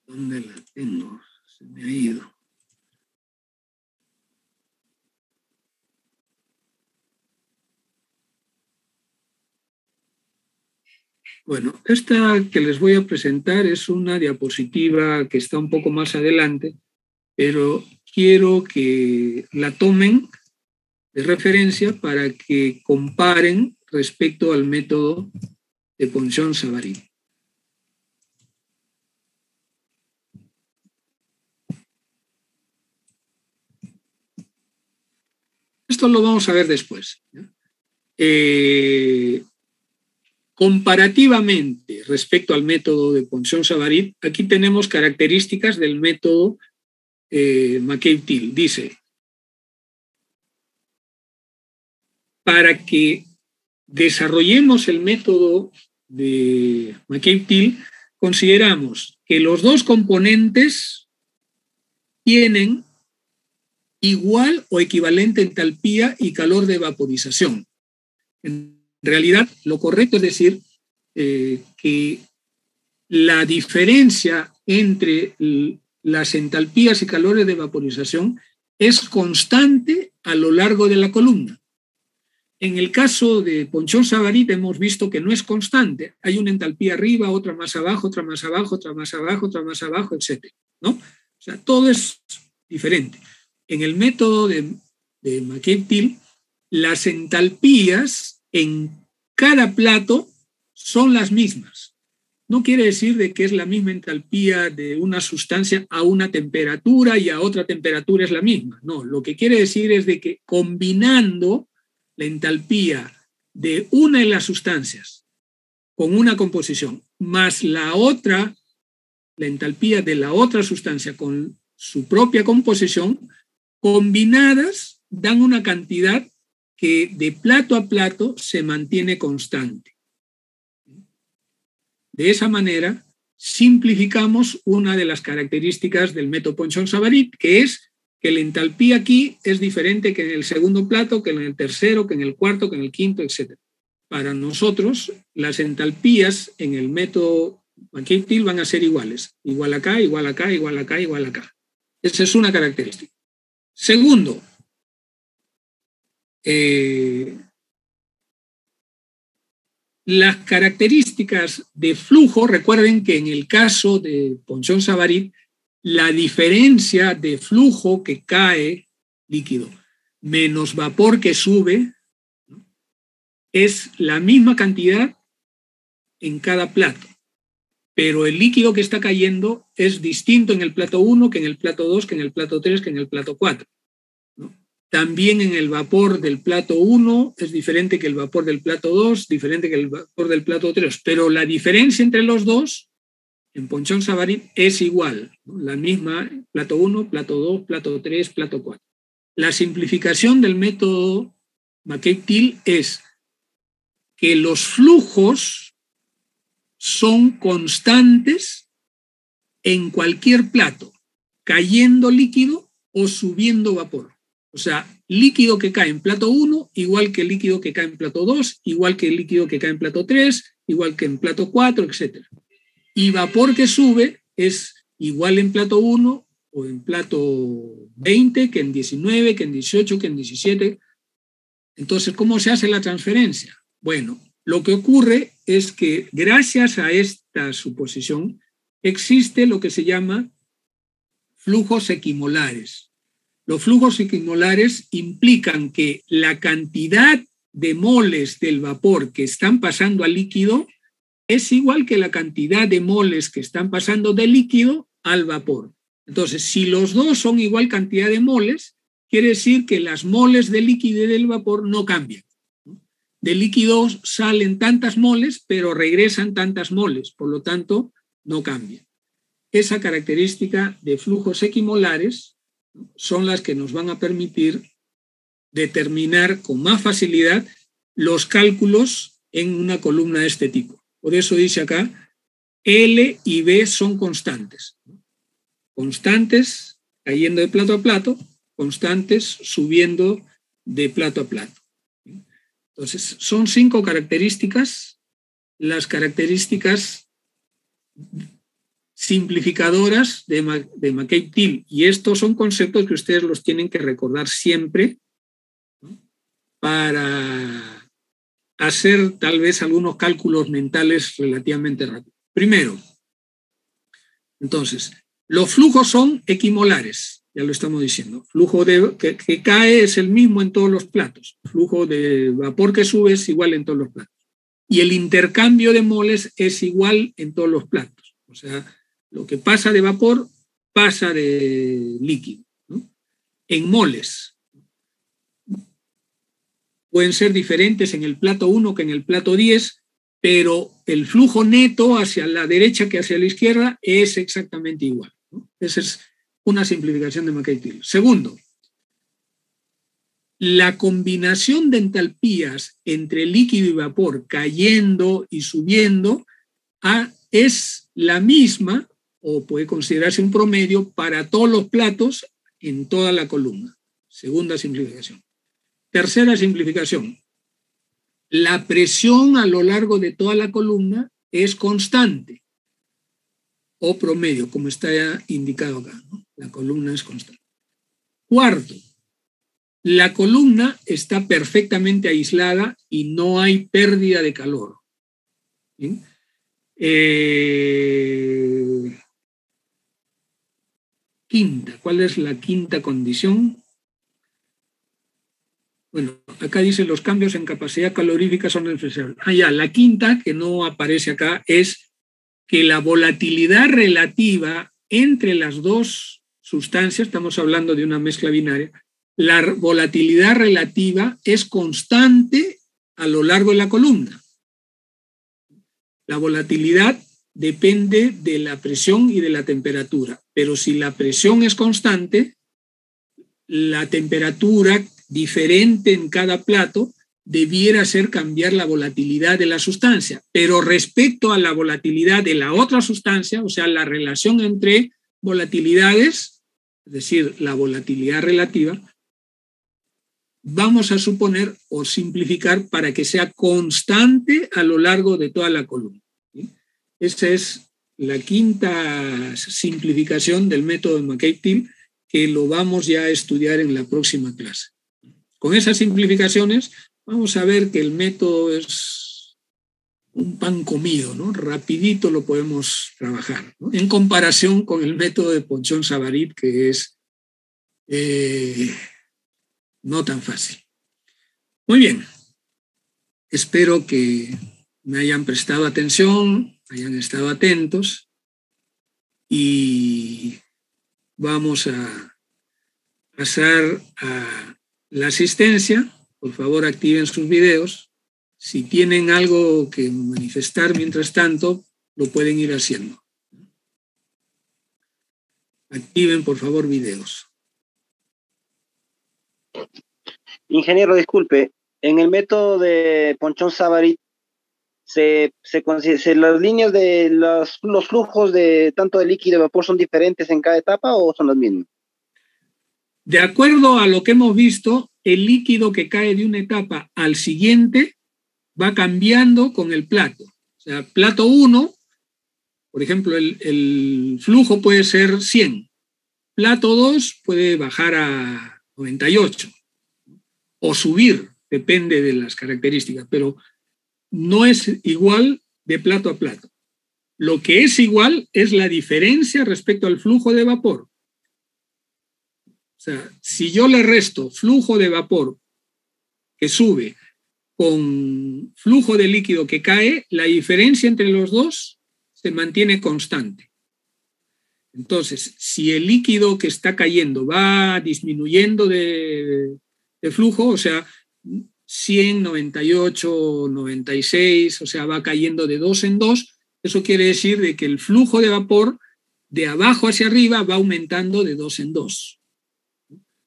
¿Dónde la tengo? Se me ha ido. Bueno, esta que les voy a presentar es una diapositiva que está un poco más adelante, pero quiero que la tomen de referencia para que comparen respecto al método de Ponchon-Savarit. Esto lo vamos a ver después. Comparativamente respecto al método de Ponchon-Savarit, aquí tenemos características del método McCabe-Thiele. Dice, para que desarrollemos el método de McCabe-Thiele, consideramos que los dos componentes tienen igual o equivalente entalpía y calor de vaporización. En realidad, lo correcto es decir que la diferencia entre las entalpías y calores de vaporización es constante a lo largo de la columna. En el caso de Ponchon-Savarit hemos visto que no es constante. Hay una entalpía arriba, otra más abajo, otra más abajo, otra más abajo, otra más abajo, etc., ¿no? O sea, todo es diferente. En el método de McCabe-Thiele, las entalpías en cada plato son las mismas. no quiere decir de que es la misma entalpía de una sustancia a una temperatura y a otra temperatura es la misma. No, lo que quiere decir es de que combinando la entalpía de una de las sustancias con una composición más la otra, la entalpía de la otra sustancia con su propia composición, combinadas dan una cantidad que de plato a plato se mantiene constante. De esa manera, simplificamos una de las características del método Ponchon-Savarit, que es que la entalpía aquí es diferente que en el segundo plato, que en el tercero, que en el cuarto, que en el quinto, etc. Para nosotros, las entalpías en el método McCabe-Thiele van a ser iguales. Igual acá, igual acá, igual acá, igual acá. Esa es una característica. Segundo, las características de flujo, recuerden que en el caso de Ponchon-Savarit, la diferencia de flujo que cae líquido menos vapor que sube, ¿no?, es la misma cantidad en cada plato, pero el líquido que está cayendo es distinto en el plato 1 que en el plato 2, que en el plato 3, que en el plato 4. También en el vapor del plato 1 es diferente que el vapor del plato 2, diferente que el vapor del plato 3, pero la diferencia entre los dos en Ponchon-Savarit es igual, ¿no? La misma, plato 1, plato 2, plato 3, plato 4. La simplificación del método McCabe-Thiele es que los flujos son constantes en cualquier plato, cayendo líquido o subiendo vapor. O sea, líquido que cae en plato 1, igual que líquido que cae en plato 2, igual que líquido que cae en plato 3, igual que en plato 4, etc. Y vapor que sube es igual en plato 1 o en plato 20, que en 19, que en 18, que en 17. Entonces, ¿cómo se hace la transferencia? Bueno, lo que ocurre es que gracias a esta suposición existe lo que se llama flujos equimolares. Los flujos equimolares implican que la cantidad de moles del vapor que están pasando al líquido es igual que la cantidad de moles que están pasando del líquido al vapor. Entonces, si los dos son igual cantidad de moles, quiere decir que las moles del líquido y del vapor no cambian. Del líquido salen tantas moles, pero regresan tantas moles, por lo tanto, no cambian. Esa característica de flujos equimolares son las que nos van a permitir determinar con más facilidad los cálculos en una columna de este tipo. Por eso dice acá, L y B son constantes. Constantes cayendo de plato a plato, constantes subiendo de plato a plato. Entonces, son 5 características, las características simplificadoras de McCabe-Thiele, y estos son conceptos que ustedes los tienen que recordar siempre, ¿no?, para hacer tal vez algunos cálculos mentales relativamente rápidos. Primero, entonces, los flujos son equimolares, ya lo estamos diciendo. Flujo que cae es el mismo en todos los platos. Flujo de vapor que sube es igual en todos los platos. Y el intercambio de moles es igual en todos los platos. O sea, lo que pasa de vapor pasa de líquido, ¿no?, en moles. Pueden ser diferentes en el plato 1 que en el plato 10, pero el flujo neto hacia la derecha que hacia la izquierda es exactamente igual, ¿no? Esa es una simplificación de McCabe-Thiele. Segundo, la combinación de entalpías entre líquido y vapor cayendo y subiendo es la misma, o puede considerarse un promedio, para todos los platos en toda la columna. Segunda simplificación. Tercera simplificación. La presión a lo largo de toda la columna es constante, o promedio, como está indicado acá, ¿no? La columna es constante. Cuarto, la columna está perfectamente aislada y no hay pérdida de calor. ¿Sí? Quinta, ¿cuál es la quinta condición? Bueno, acá dice los cambios en capacidad calorífica son refrigerables. Ya, la quinta, que no aparece acá, es que la volatilidad relativa entre las dos sustancias, estamos hablando de una mezcla binaria, la volatilidad relativa es constante a lo largo de la columna. La volatilidad depende de la presión y de la temperatura, pero si la presión es constante, la temperatura diferente en cada plato debiera ser cambiar la volatilidad de la sustancia, pero respecto a la volatilidad de la otra sustancia, o sea, la relación entre volatilidades, es decir, la volatilidad relativa, vamos a suponer o simplificar para que sea constante a lo largo de toda la columna. ¿Sí? Esa es la quinta simplificación del método de McCabe-Thiele, que lo vamos ya a estudiar en la próxima clase. Con esas simplificaciones vamos a ver que el método es un pan comido, ¿no? Rapidito lo podemos trabajar, ¿no? En comparación con el método de Ponchon-Savarit, que es no tan fácil. Muy bien. Espero que me hayan prestado atención, hayan estado atentos y vamos a pasar a la asistencia. Por favor, activen sus videos. Si tienen algo que manifestar mientras tanto, lo pueden ir haciendo. Activen, por favor, videos. Ingeniero, disculpe, en el método de Ponchon-Savarit las líneas de los flujos de tanto de líquido y vapor son diferentes en cada etapa o son las mismas? De acuerdo a lo que hemos visto, el líquido que cae de una etapa al siguiente va cambiando con el plato. O sea, plato 1, por ejemplo, el flujo puede ser 100. Plato 2 puede bajar a 98 o subir, depende de las características, pero no es igual de plato a plato. Lo que es igual es la diferencia respecto al flujo de vapor. O sea, si yo le resto flujo de vapor que sube con flujo de líquido que cae, la diferencia entre los dos se mantiene constante. Entonces, si el líquido que está cayendo va disminuyendo de flujo, o sea, 100, 98, 96, o sea, va cayendo de 2 en 2, eso quiere decir de que el flujo de vapor de abajo hacia arriba va aumentando de 2 en 2,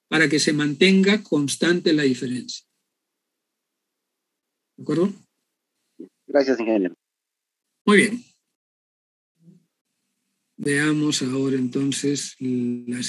para que se mantenga constante la diferencia. ¿De acuerdo? Gracias, ingeniero. Muy bien. Veamos ahora entonces las